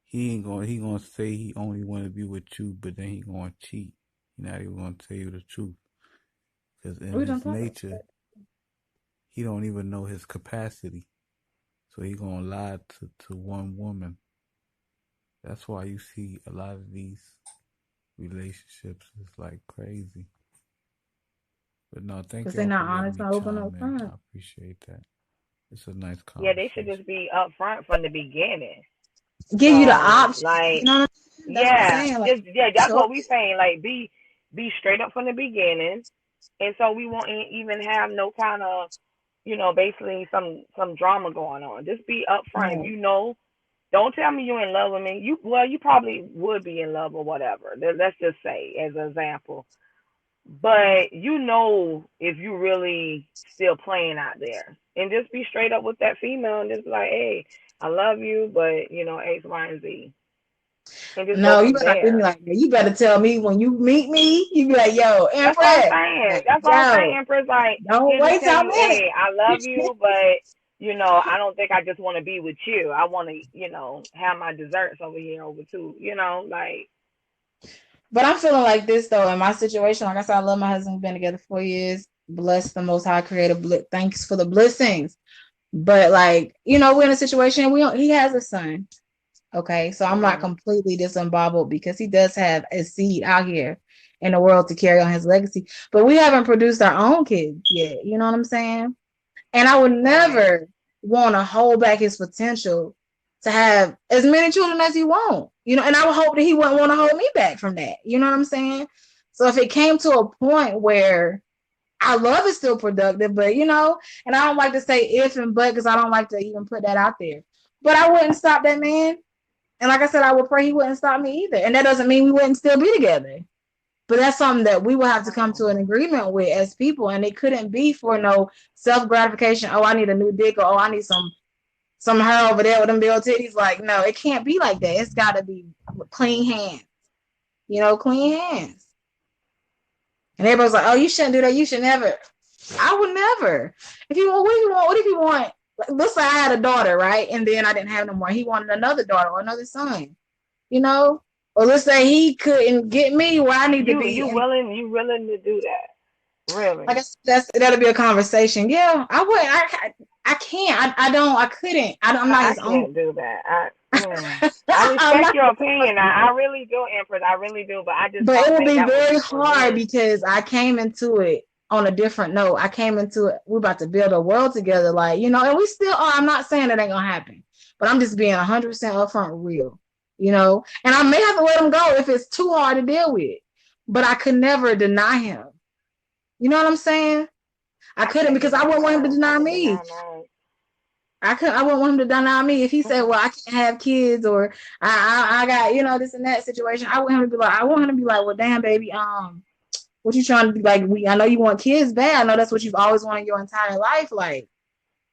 he gonna say he only want to be with you, but then he gonna cheat. He not even gonna tell you the truth because in We don't his talk about nature that. he don't even know his capacity, so he gonna lie to one woman. That's why you see a lot of these relationships is like crazy. But no, thank Because they're y'all for not letting honest me and open up chime in. I front. appreciate that. It's a nice Yeah, they should conversation. just be upfront from the beginning. Give you the So option. like, You know what I'm saying? That's what I'm yeah, saying. Like just yeah, that's what we choice. saying. Like, be straight up from the beginning, and so we won't even have no kind of basically some drama going on. Just be upfront. If Right. you know, don't tell me you're in love with me. You probably would be in love or whatever. Let's just say as an example. but you know if you really still playing out there, and just be straight up with that female and just be like, hey, I love you, but you know X, Y, and Z, and just go No, you from better not do me there. like that. You better tell me when you meet me, you be like, yo, That's what I'm Empress. saying. Like, That's what I'm saying, yo, Empress. Like don't he'll just wait tell till I'm you, in hey, I love it. you, but you know, I don't think I just want to be with you. I want to, you know, have my desserts over here over too. You know, like But I'm feeling like this though in my situation. Like I said, I love my husband. We've been together 4 years. Bless the Most High Creator. Thanks for the blessings. But like, we're in a situation. He has a son. Okay, so I'm not mhm, completely disemboweled because he does have a seed out here in the world to carry on his legacy. But we haven't produced our own kids yet. You know what I'm saying? And I would right, never want to hold back his potential to have as many children as he wants. And I would hope that he wouldn't want to hold me back from that. You know what I'm saying? So if it came to a point where our love is still productive, but and I don't like to say if and but because I don't like to even put that out there. But I wouldn't stop that man. And like I said, I would pray he wouldn't stop me either. And that doesn't mean we wouldn't still be together. But that's something that we will have to come right, to an agreement with as people. And it couldn't be for no self gratification. Oh, I need a new dick, or oh, I need some her over there with them big old titties. Like, no, it can't be like that. It's got to be clean hands. Clean hands. And everybody's like, oh, you shouldn't do that. You should never. I would never. If you want, what do you want? What if you want? Let's say I had a daughter, right? And then I didn't have no more. He wanted another daughter or another son. You know, or let's say he couldn't get me where I need to you be, you and willing you willing to do that? like Really? that'll be a conversation. Yeah, I would. I can't. I don't. I couldn't. I'm not I his own. can't do that. I I'm respect not. your opinion. I really do, Empress. I really do, but I just But it don't will think be that would very be for hard me. because I came into it on a different note. I came into it. We're about to build a world together, like and we still are. I'm not saying it ain't gonna happen, but I'm just being 100% upfront, real. And I may have to let him go if it's too hard to deal with. But I could never deny him. You know what I'm saying? I I couldn't can't because I deny wouldn't want him to that. I deny can me. deny that. I could. I wouldn't want him to deny me if he said, Mm-mm. "Well, I can't have kids," or I got this and that situation. I want him to be like, "Well, damn, baby, what you trying to do? Like, I know you want kids bad. I know that's what you've always wanted your entire life. Like,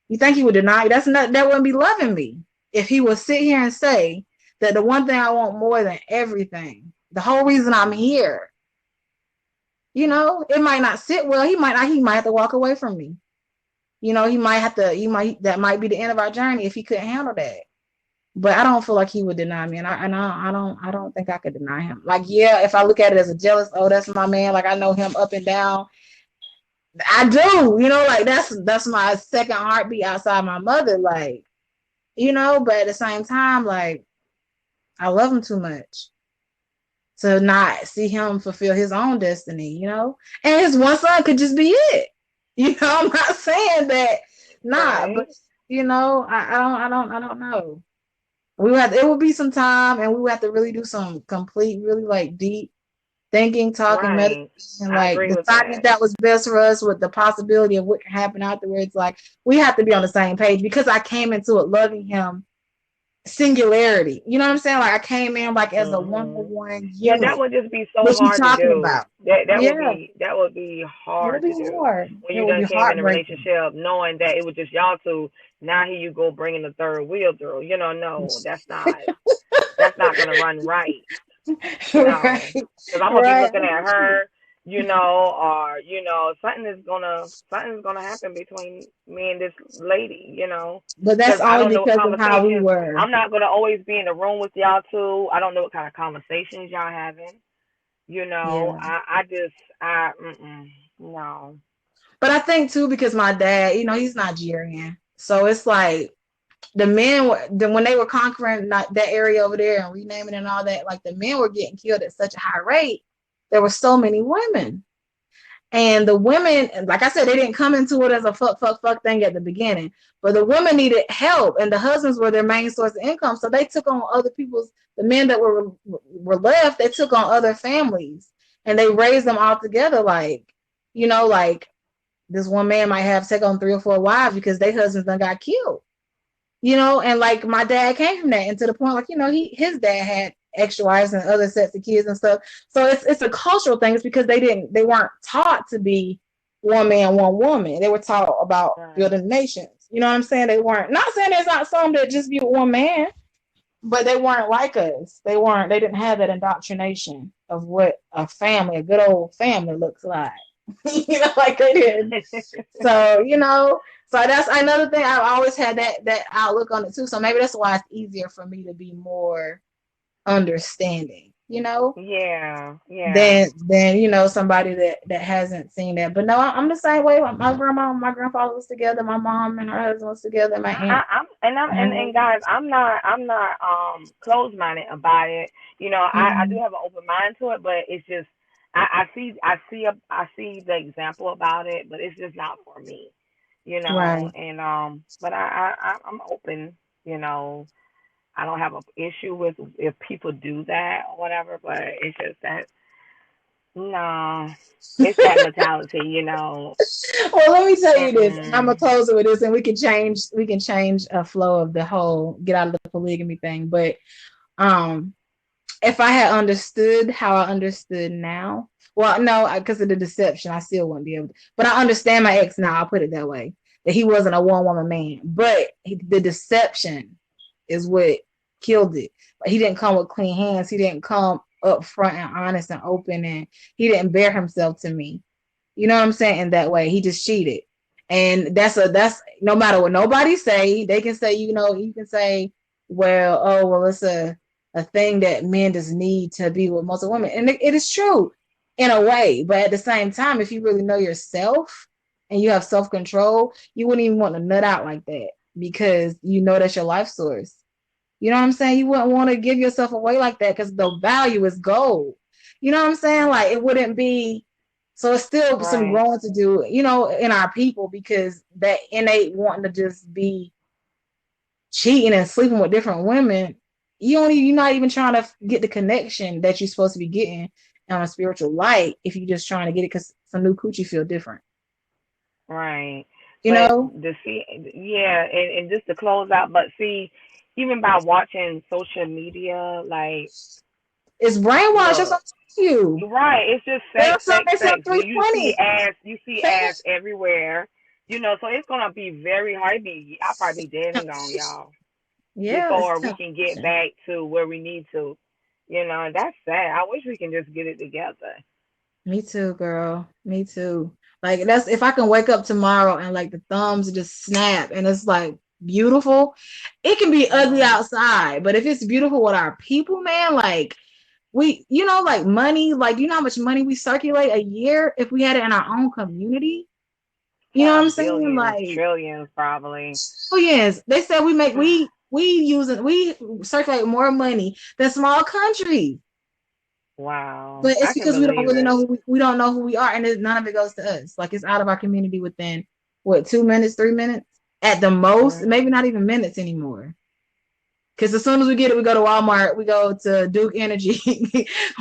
you think he would deny? That wouldn't be loving me if he would sit here and say that the one thing I want more than everything, the whole reason I'm here. It might not sit well. He might not. He might have to walk away from me. He might have to. That might be the end of our journey if he couldn't handle that. But I don't feel like he would deny me, and I don't think I could deny him. Like, yeah, if I look at it as a jealous, oh, that's my man. Like I know him up and down. I do, like that's my second heartbeat outside my mother. Like, but at the same time, like I love him too much to not see him fulfill his own destiny. And his one son could just be it. I'm not saying that, nah, but Right, I don't know. It would be some time, and we would have to really do some complete, really like deep thinking, talking, right. meditating, I like agree with deciding if that. that was best for us with the possibility of what can happen afterwards. Like we have to be on the same page because I came into it loving him singularity. You know what I'm saying? Like I came in like as a Mhm. one Yeah, that unit. would just be so What you hard to talking do. about? That would Yeah, be that would be it would hard be to do hard. when It you would done be came in a heartbreaking. relationship knowing that it was just y'all two. Now here you go bringing the third wheel through. You know, no, that's not gonna run right. No, Right, because I'm gonna be right. looking at her, or something's gonna happen between me and this lady, But that's because I only don't know what because of how we conversations. were. I'm not gonna always be in the room with y'all two. I don't know what kind of conversations y'all having. Yeah. I just no. But I think too because my dad, he's Nigerian, so it's like the men when they were conquering that area over there and renaming and all that, like the men were getting killed at such a high rate. There were so many women, and the women, like I said, they didn't come into it as a fuck, fuck, fuck thing at the beginning. But the women needed help, and the husbands were their main source of income. So they took on other people's. The men that were left, they took on other families, and they raised them all together. Like this one man might have take on 3 or 4 wives because their husbands done got killed. And like my dad came from that, and to the point, like his dad had extra wives and other sets of kids and stuff. So it's a cultural thing. It's because they weren't taught to be one man, one woman. They were taught about Right. building nations. You know what I'm saying? They weren't, not saying there's not some that just be one man, but they weren't like us. They didn't have that indoctrination of what a family, a good old family looks like. Like they did. So, so that's another thing. I've always had that outlook on it too. So maybe that's why it's easier for me to be more understanding, Yeah. Yeah. than somebody that hasn't seen that. But no, I'm the same way. My grandma and my grandfather was together. My mom and her husband was together. My aunt. And guys, I'm not closed minded about it. I do Mhm. have an open mind to it, but it's just I see the example about it, but it's just not for me. Right. And but I'm open. You know, I don't have an issue with if people do that or whatever, but it's just that no, it's that mentality. Well, let me tell you this, and I'm Mm-mm. gonna close it with this, and we can change a flow of the whole get out of the polygamy thing. But um, if I had understood how I understood now, well, no, because of the deception, I still wouldn't be able to. But I understand my ex now. I'll put it that way. That he wasn't a one woman man, but the deception is what killed it. But he didn't come with clean hands. He didn't come up front and honest and open, and he didn't bear himself to me. You know what I'm saying? In that way, he just cheated, and that's no matter what nobody say. They can say, you can say, well, oh, well, it's a thing that men just need to be with most of women, and it is true in a way. But at the same time, if you really know yourself and you have self control, you wouldn't even want to nut out like that because you know that's your life source. You know what I'm saying? You wouldn't want to give yourself away like that because the value is gold. You know what I'm saying? Like it wouldn't be. So it's still some Right. growing to do, in our people because that innate wanting to just be cheating and sleeping with different women, you're not even trying to get the connection that you're supposed to be getting on a spiritual light if you're just trying to get it because some new coochie feel different. Right. You But know, the see, yeah, and just to close out, but see, even by watching social media, like, it's brainwashed. That's what look, I'm telling you. right, it's just There sex, are some sex, they sell sex. You see 320. ass, everywhere. So it's gonna be very hard. I'll probably be dead and gone, y'all, Yeah, it's before we can get temptation. back to where we need to. And that's sad. I wish we can just get it together. Me too, girl. Me too. Like that's if I can wake up tomorrow and like the thumbs just snap and it's like beautiful. It can be ugly Mhm. outside, but if it's beautiful with our people, man, like like money, like you know how much money we circulate a year if we had it in our own community. You know what I'm saying? Billions, Like trillions, probably. yes, they said we circulate more money than small countries. Wow, But it's I can because we don't believe really it. know we don't know who we are, and none of it goes to us. Like it's out of our community within what 2 minutes, 3 minutes at the most, Mhm. maybe not even minutes anymore. Because as soon as we get it, we go to Walmart, we go to Duke Energy,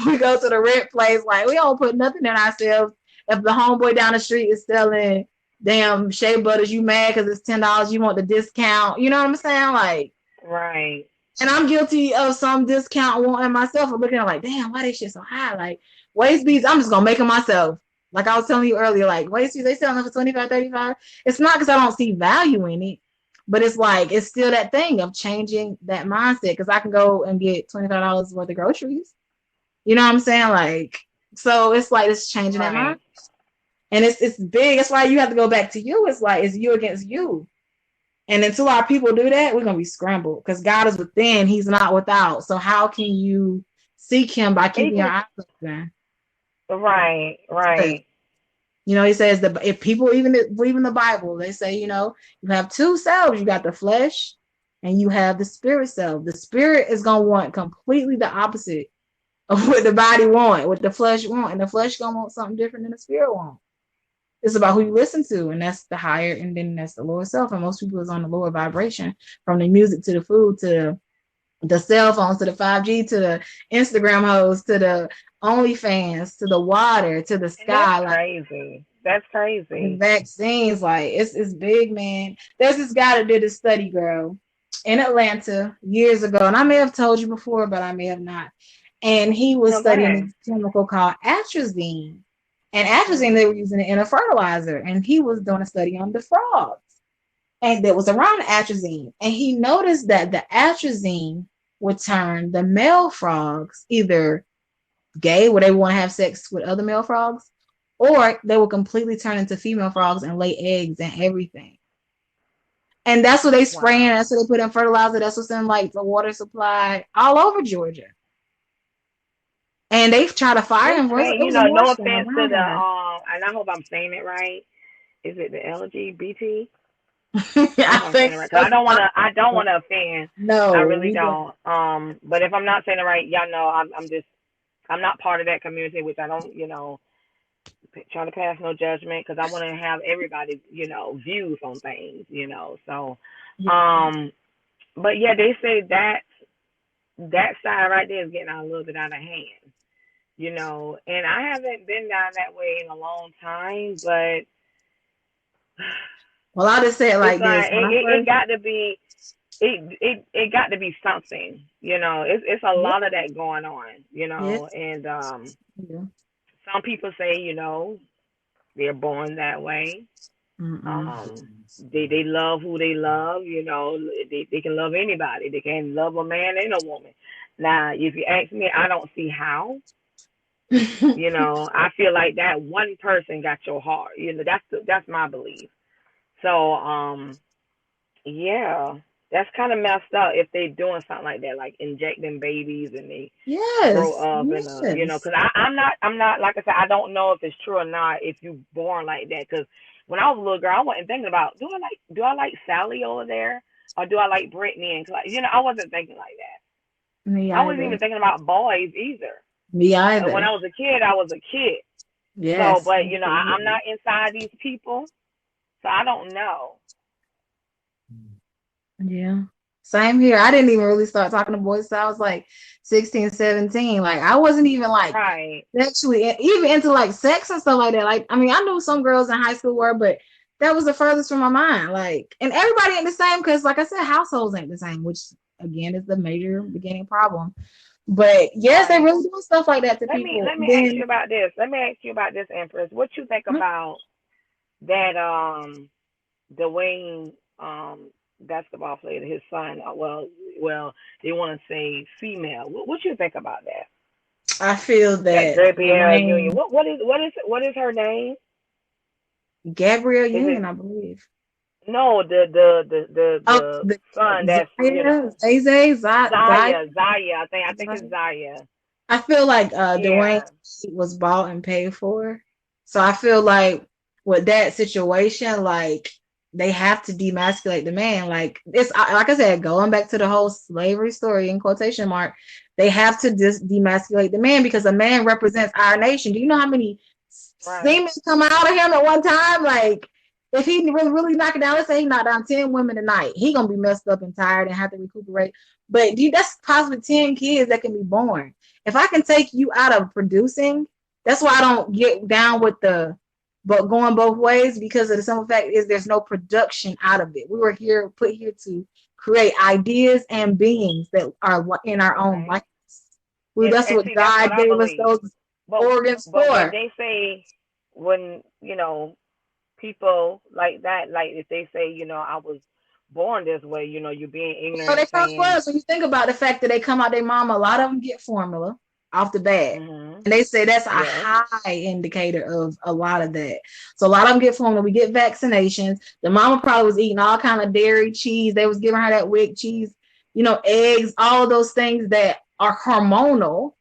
we go to the rent place. Like we don't put nothing in ourselves. If the homeboy down the street is selling damn shea butters, you mad because it's $10, you want the discount. You know what I'm saying? Like, Right. and I'm guilty of some discount wanting myself or looking at like, damn, why this shit so high? Like waist beads, I'm just gonna make them myself. Like I was telling you earlier, like waist beads, they selling them for 25, 35. It's not because I don't see value in it, but it's like it's still that thing of changing that mindset because I can go and get $25 worth of groceries. You know what I'm saying? Like, so it's like it's changing that mind. Right. And it's big. That's why you have to go back to you. It's like it's you against you. And until our people do that, we're gonna be scrambled because God is within, He's not without. So how can you seek Him by keeping your Even eyes open? right. Right. He says that if people even believe in the Bible, they say, you have two selves. You got the flesh and you have the spirit self. The spirit is gonna want completely the opposite of what the body want, what the flesh want, and the flesh gonna want something different than the spirit want. It's about who you listen to, and that's the higher, and then that's the lower self. And most people is on the lower vibration, from the music to the food to the cell phones to the 5G to the Instagram hoes to the OnlyFans to the water to the And that's sky, like crazy. That's the crazy. vaccines. Like it's big, man. There's this guy that did a study, girl. in Atlanta years ago, and I may have told you before, but I may have not. And he was No, go studying ahead. this chemical called atrazine. And atrazine, they were Mhm. using it in a fertilizer. And he was doing a study on the frogs. And that was around atrazine. And he noticed that the atrazine would turn the male frogs either gay, where they want to have sex with other male frogs, or they will completely turn into female frogs and lay eggs and everything. And that's what they spraying. Wow. That's what they put in fertilizer. That's what's in like the water supply all over Georgia. And they try to fire It's him. crazy. It You was a know, more no storm offense to around the her. and I hope I'm saying it right. Is it the LGBT? I I hope I'm saying think it right. Cause so. I don't want to offend. I No, really we don't. don't. But if I'm not saying it right, y'all know I'm not part of that community, which I don't, trying to pass no judgment because I want to have everybody's, views on things, So, Yeah. um, but yeah, they say that side right there is getting a little bit out of hand, And I haven't been down that way in a long time, but Well, I'll just say it it's like this. like When I it first, got to be it got to be something, It's a yeah, lot of that going on, yes, And yeah. some people say, they're born that way. Mm-mm. They love who they love, They can love anybody. They can love a man and a woman. Now, if you ask me, I don't see how. I feel like that one person got your heart. That's my belief. So, yeah, that's kind of messed up if they doing something like that, like injecting babies and they grow Yes, up and yes. because I'm not like I said, I don't know if it's true or not if you born like that. Because when I was a little girl, I wasn't thinking about do I like Sally over there or do I like Brittany and Clyde? I wasn't thinking like that. Me I wasn't either. even thinking about boys either. Me When either. I was a kid, I was a kid. So, Yes, but I'm absolutely. not inside these people, so I don't know. Yeah. Same here. I didn't even really start talking to boys till I was like 16, 17. Like I wasn't even like Right, sexually even into like sex and stuff like that. Like I mean, I knew some girls in high school were, but that was the furthest from my mind. Like, and everybody ain't the same because, like I said, households ain't the same, which again is the major beginning problem. But yes, they right. really doing stuff like that to Let me people. let me ask you Then about this. Let me ask you about this, Empress. What you think about that Dwayne basketball player, his son, well, they want to say female. What you think about that? I feel That that Gabrielle Union. Dwayne What is her name? Gabrielle Is Union, it I believe. no Oh, the the son that's Zaya, Zay, Zaya, Zaya. I think Zaya. it's Zaya. I feel like Dwayne Yeah. was bought and paid for. So I feel like with that situation, like they have to demasculate the man. Like it's like I said, going back to the whole slavery story in quotation mark, they have to just demasculate the man because a man represents our nation. Do you know how many Right. semen come out of him at one time? Like if he really knock it down, let's say he knocked down 10 women a night, he gonna be messed up and tired and have to recuperate. But dude, that's possibly 10 kids that can be born. If I can take you out of producing, that's why I don't get down with the but going both ways because of the simple fact is there's no production out of it. We were here put here to create ideas and beings that are in our own Right. likeness. That's And what see, that's what God I gave us believe. those But organs but when for. they say when people like that, like if they say I was born this way, you're being So they ignorant, probably saying, was. When you think about the fact that they come out their mama, a lot of them get formula off the bat. mhm, And they say that's a yes, high indicator of a lot of that. So a lot of them get formula. We get vaccinations. The mama probably was eating all kind of dairy, cheese. They was giving her that wick cheese, eggs, all of those things that are hormonal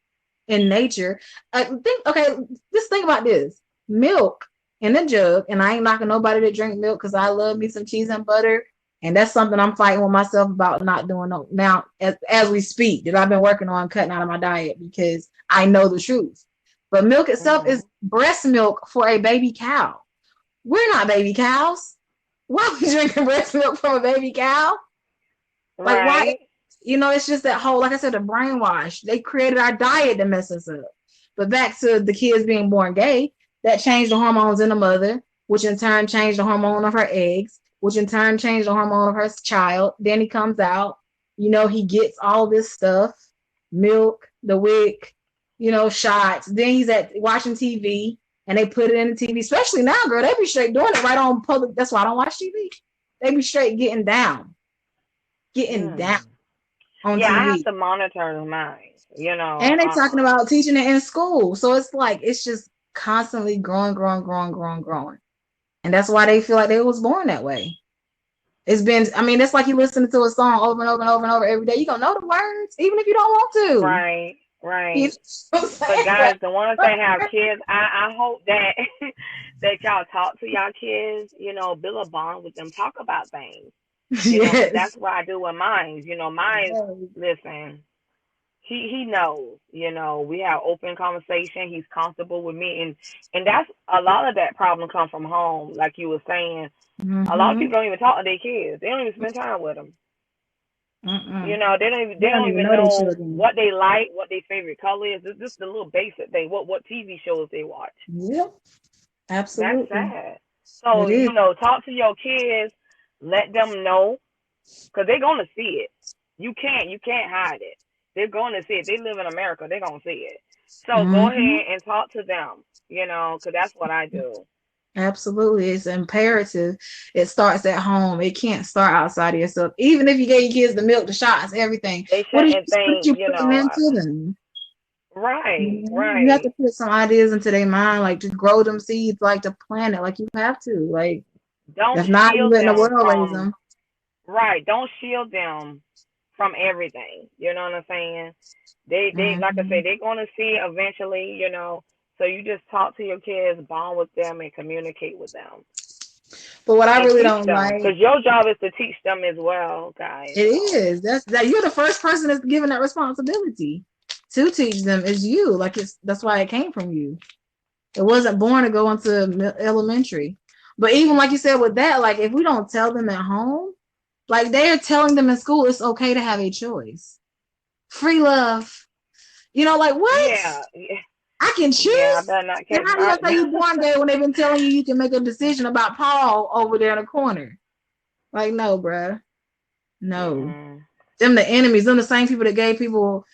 in nature. Okay, just think about this. Milk in a jug, and I ain't knocking nobody that drink milk because I love me some cheese and butter. And that's something I'm fighting with myself about not doing now as we speak, that I've been working on cutting out of my diet because I know the truth. But milk itself is mhm, breast milk for a baby cow. We're not baby cows. Why are we drinking breast milk from a baby cow? Like, why? right, It's just that whole, like I said, the brainwash. They created our diet to mess us up. But back to the kids being born gay, that changed the hormones in the mother, which in turn changed the hormone of her eggs. which in turn changed the hormone of her child. Then he comes out, you know, he gets all this stuff, milk, the wick, you know, shots. Then he's at watching TV and they put it in the TV, especially now, girl, they be straight doing it right on public. That's why I don't watch TV. They be straight getting down Mm. on Yeah, I have TV. to monitor mine. And they talking about teaching it in school. So it's like it's just constantly growing. And that's why they feel like they was born that way. It's been, I mean, it's like you listening to a song over and over and over and over every day. You gonna know the words, even if you don't want to. Right, You know right. what I'm But saying? guys, the ones that have kids, I hope that that y'all talk to y'all kids, build a bond with them, talk about things, because Yes. that's what I do with mine. Mine, listen, he knows, we have open conversation. He's comfortable with me, and that's a lot of that problem come from home, like you were saying. A lot of Mm-hmm. people don't even talk to their kids. They don't even spend time with them. Mm-mm. They They don't don't even even know their know children. what they like, what their favorite color is. It's just the little basic thing. What TV shows they watch. Yep, That's absolutely. sad. It So, is. talk to your kids, let them know, because they're gonna see it. You can't hide it. They're gonna see it. They live in America. They're gonna see it. So go Mm-hmm. ahead and talk to them. Because that's what I do. Absolutely. It's imperative. It starts at home. It can't start outside of yourself. Even if you gave your kids the milk, the shots, everything. They shouldn't What think, you putting into them? right, You have right. to put some ideas into their mind, like to grow them seeds, like to plant it, like you have to. Like Don't if not, you shield letting the them world raise from them. Right. Don't shield them from everything. You know what I'm saying? They like I say, Mm-hmm. they're gonna see eventually. So you just talk to your kids, bond with them, and communicate with them, But what I and really teach don't them. like, Because your job is to teach them as well, guys. it So is that you're the first person that's given that responsibility to teach them is you. Like that's why it came from you. It wasn't born to go into elementary. But even like you said with that, like if we don't tell them at home, like they are telling them in school, it's okay to have a choice. Free love. Like what? yeah, yeah, I can yeah. I choose. better not Then catch how do you fire. say you born gay when they've been telling you can make a decision about Paul over there in the corner? Like, no, bruh. No. Mm-mm. Them the enemies, them the same people that gave people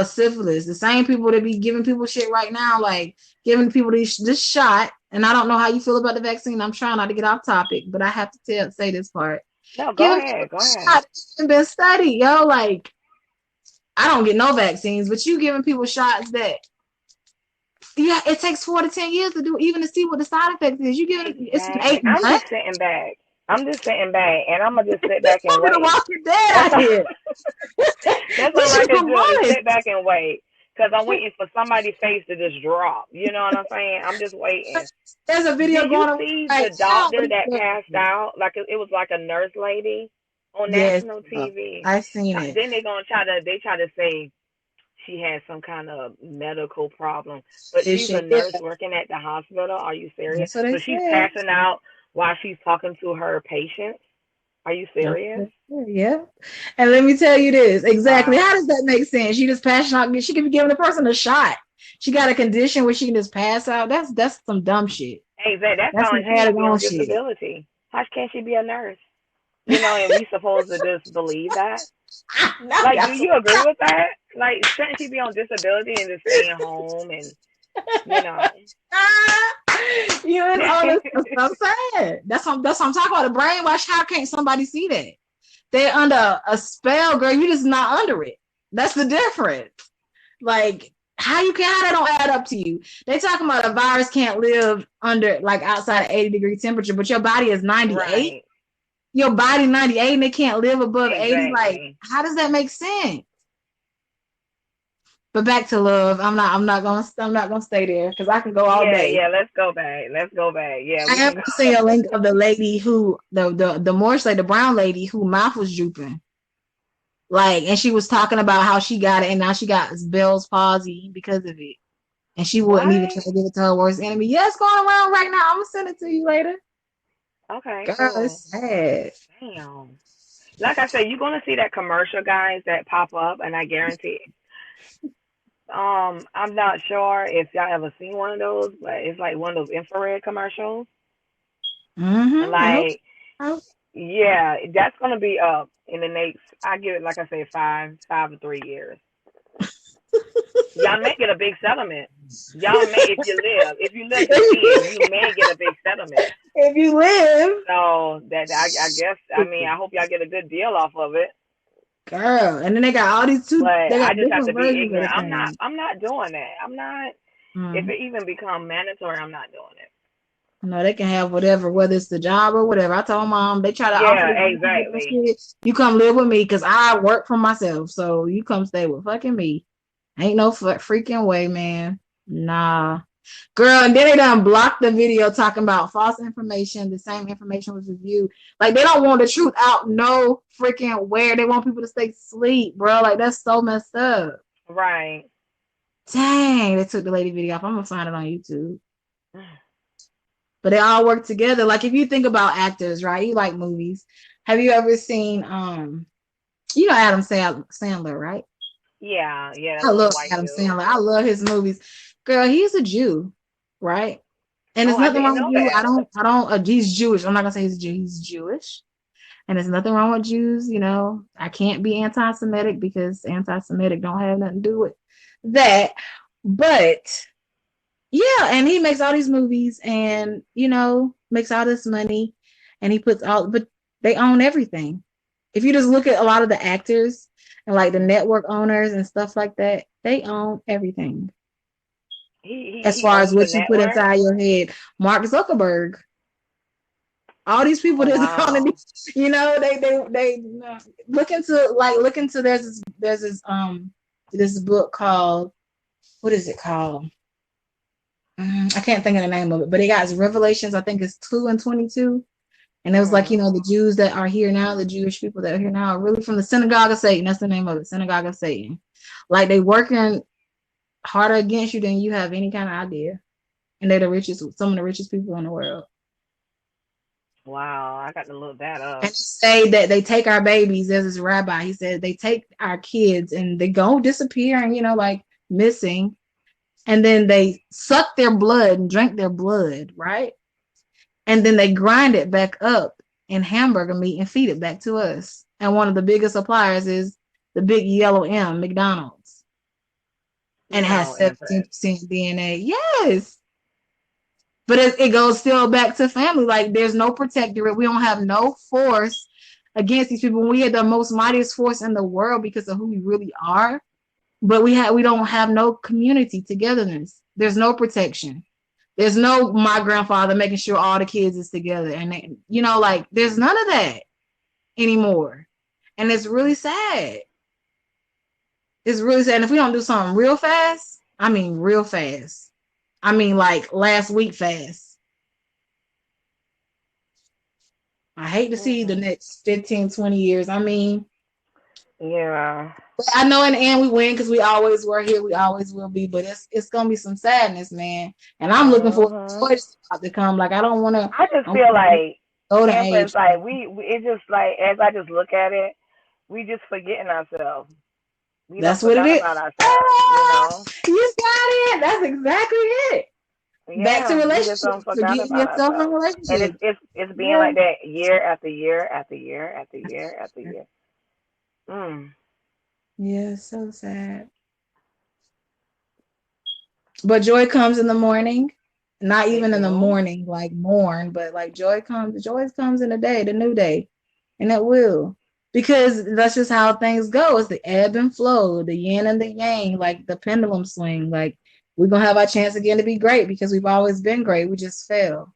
syphilis, the same people that be giving people shit right now, like giving people this shot. And I don't know how you feel about the vaccine. I'm trying not to get off topic, but I have to say this part. No, go Giving people ahead, go ahead. shots and been studied, yo. Like I don't get no vaccines, but you giving people shots that yeah, it takes 4 to 10 years to do even to see what the side effects is. You give it's Exactly. 8 months. I'm just sitting back, and I'm gonna just sit back and I'm gonna wait. walk your dead That's out all. here. That's all This I is can do is months. sit back and wait. Cause I'm waiting for somebody's face to just drop. You know what I'm saying? I'm just waiting. There's a video Did you going around see right the now. doctor that passed out? Like it was like a nurse lady on Yes, national TV. I've seen it. Then they try to say she had some kind of medical problem, but This she's a shit, yeah. nurse working at the hospital. Are you serious? That's what they So she's said. passing out while she's talking to her patients. Are you That's serious? what they said. Yeah. And let me tell you this exactly. Wow. How does that make sense? She just passing out. She could be giving the person a shot. She got a condition where she can just pass out. That's some dumb shit. Hey, that That's sounds some like she need to added be on on shit. disability. How can she be a nurse? And we supposed to just believe that? No, Like, do y'all you agree with that? Like, shouldn't she be on disability and just staying home and, you know? it's all this stuff I'm saying. That's what I'm talking about. The brainwash. How can't somebody see that? They're under a spell, girl. You just not under it. That's the difference. Like how that don't add up to you? They talking about a virus can't live under like outside of 80-degree temperature, but your body is 98. Right. Your body 98 and it can't live above 80. Like, Exactly. how does that make sense? But back to love. I'm not gonna stay there because I can go all Yeah, day. yeah. Let's go back. Let's go back. Yeah, I we have can go. to see a link of the lady who the Moorish lady, the brown lady who mouth was drooping. Like, and she was talking about how she got it and now she got Bell's palsy because of it. And she wouldn't even try What? to give it to her worst enemy. Yeah, it's going around right now. I'm gonna send it to you later. Okay, Girl, cool. it's sad. Damn. Like I said, you're gonna see that commercial, guys, that pop up, and I guarantee it. I'm not sure if y'all ever seen one of those, but it's like one of those infrared commercials. And Mm-hmm. I hope like so. Oh, Yeah, that's gonna be up in the next. I give it like I say 5 or 3 years. Y'all may get a big settlement. Y'all may, if you live to see it, you may get a big settlement. if you live, So that I guess I mean I hope y'all get a good deal off of it. girl, and then they got all these But two. They I got just have different to be versions of the ignorant. I'm not same. I'm not doing that. I'm not. If Mm. it even become mandatory, I'm not doing it. No, they can have whatever, whether it's the job or whatever. I told mom they try to offer Yeah, this exactly. shit. You come live with me because I work for myself. So you come stay with fucking me. Ain't no freaking way, man. Nah. Girl, and then they done blocked the video talking about false information. The same information was reviewed. Like they don't want the truth out no freaking where. They want people to stay asleep, bro. Like that's so messed up. Right. Dang, they took the lady video off. I'm gonna find it on YouTube. But they all work together. Like if you think about actors, right? You like movies. Have you ever seen you know Adam Sandler, right? Yeah, yeah, that I little love white Adam dude. Sandler. I love his movies. Girl, he's a Jew, right? And Oh, there's I nothing didn't wrong with know you. that. I don't he's Jewish. I'm not gonna say he's a Jew, he's Jewish. And there's nothing wrong with Jews, you know. I can't be anti-Semitic because anti-Semitic don't have nothing to do with that. But yeah, and he makes all these movies and you know makes all this money, and he puts all. But they own everything. If you just look at a lot of the actors and like the network owners and stuff like that, they own everything as He far as owns the what you put network. inside your head. Mark Zuckerberg, all these people Oh that's on wow. it, you know, they look into there's this book called, what is it called? I can't think of the name of it, but it got Revelations. I think it's 2:22, and it was like, you Mhm. know, the Jews that are here now, the Jewish people that are here now, are really from the synagogue of Satan. That's the name of it, synagogue of Satan. Like they working harder against you than you have any kind of idea, and they're the richest, some of the richest people in the world. Wow, I got to look that And they up. say that they take our babies. There's this rabbi. He said they take our kids and they go disappear and you know like missing, and then they suck their blood and drink their blood, right? And then they grind it back up in hamburger meat and feed it back to us. And one of the biggest suppliers is the big yellow M, McDonald's, and it has No, Empress. 17% DNA. Yes. But it goes still back to family. Like there's no protectorate. We don't have no force against these people. We had the most mightiest force in the world because of who we really are. But we don't have no community togetherness. There's no protection. There's no my grandfather making sure all the kids is together. And they, you know, like there's none of that anymore. And it's really sad. It's really sad. And if we don't do something real fast, I mean real fast. I mean like last week fast. I hate to see the Mhm. next 15, 20 years. I mean, Yeah. I know in the end we win because we always were here, we always will be, but it's gonna be some sadness, man. And I'm looking for Mhm. toys to come. Like I don't wanna I just I'm feel like golden Empress, age. like we it's just like as I just look at it, we just forgetting ourselves. We don't That's what it forgot is. about ourselves, you Ah, know? you got it. That's exactly it. Back to Yeah, we just don't relationships, forgot forgetting about yourself in ourselves. And relationships. it's being Yeah. like that year after year after year after year after year. Mm. Yeah, so sad. But joy comes in the morning. Not It even in the do. morning, like morn, but like joy comes in the day, the new day. And it will. Because that's just how things go. It's the ebb and flow, the yin and the yang, like the pendulum swing. Like we're gonna have our chance again to be great because we've always been great. We just fell.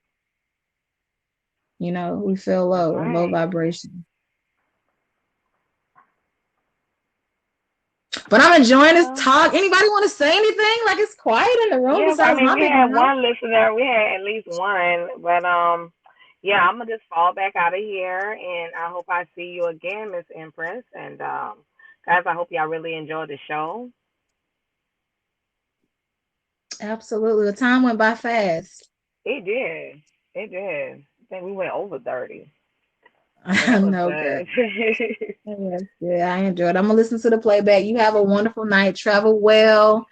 You know, we feel low Right. vibration. But I'm enjoying this Well, talk. Anybody want to say anything? Like it's quiet in the room yeah, I besides mean my we big had mouth. one listener, we had at least one, but yeah, I'm gonna just fall back out of here and I hope I see you again, Miss Empress. And guys, I hope y'all really enjoyed the show. Absolutely. The time went by fast. It did. It did. I think we went over 30. So I that was know, girl. good. Yes, yeah, I enjoyed. I'm gonna listen to the playback. You have a wonderful night. Travel well.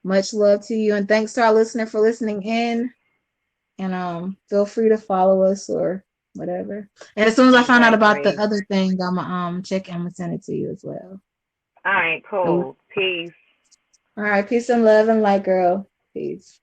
Much love to you, and thanks to our listener for listening in. And feel free to follow us or whatever. And as soon as I find out about the Exactly. other thing, I'm gonna check. I'm gonna send it to you as well. All right, So, cool. Peace. all right, peace and love and light, girl. Peace.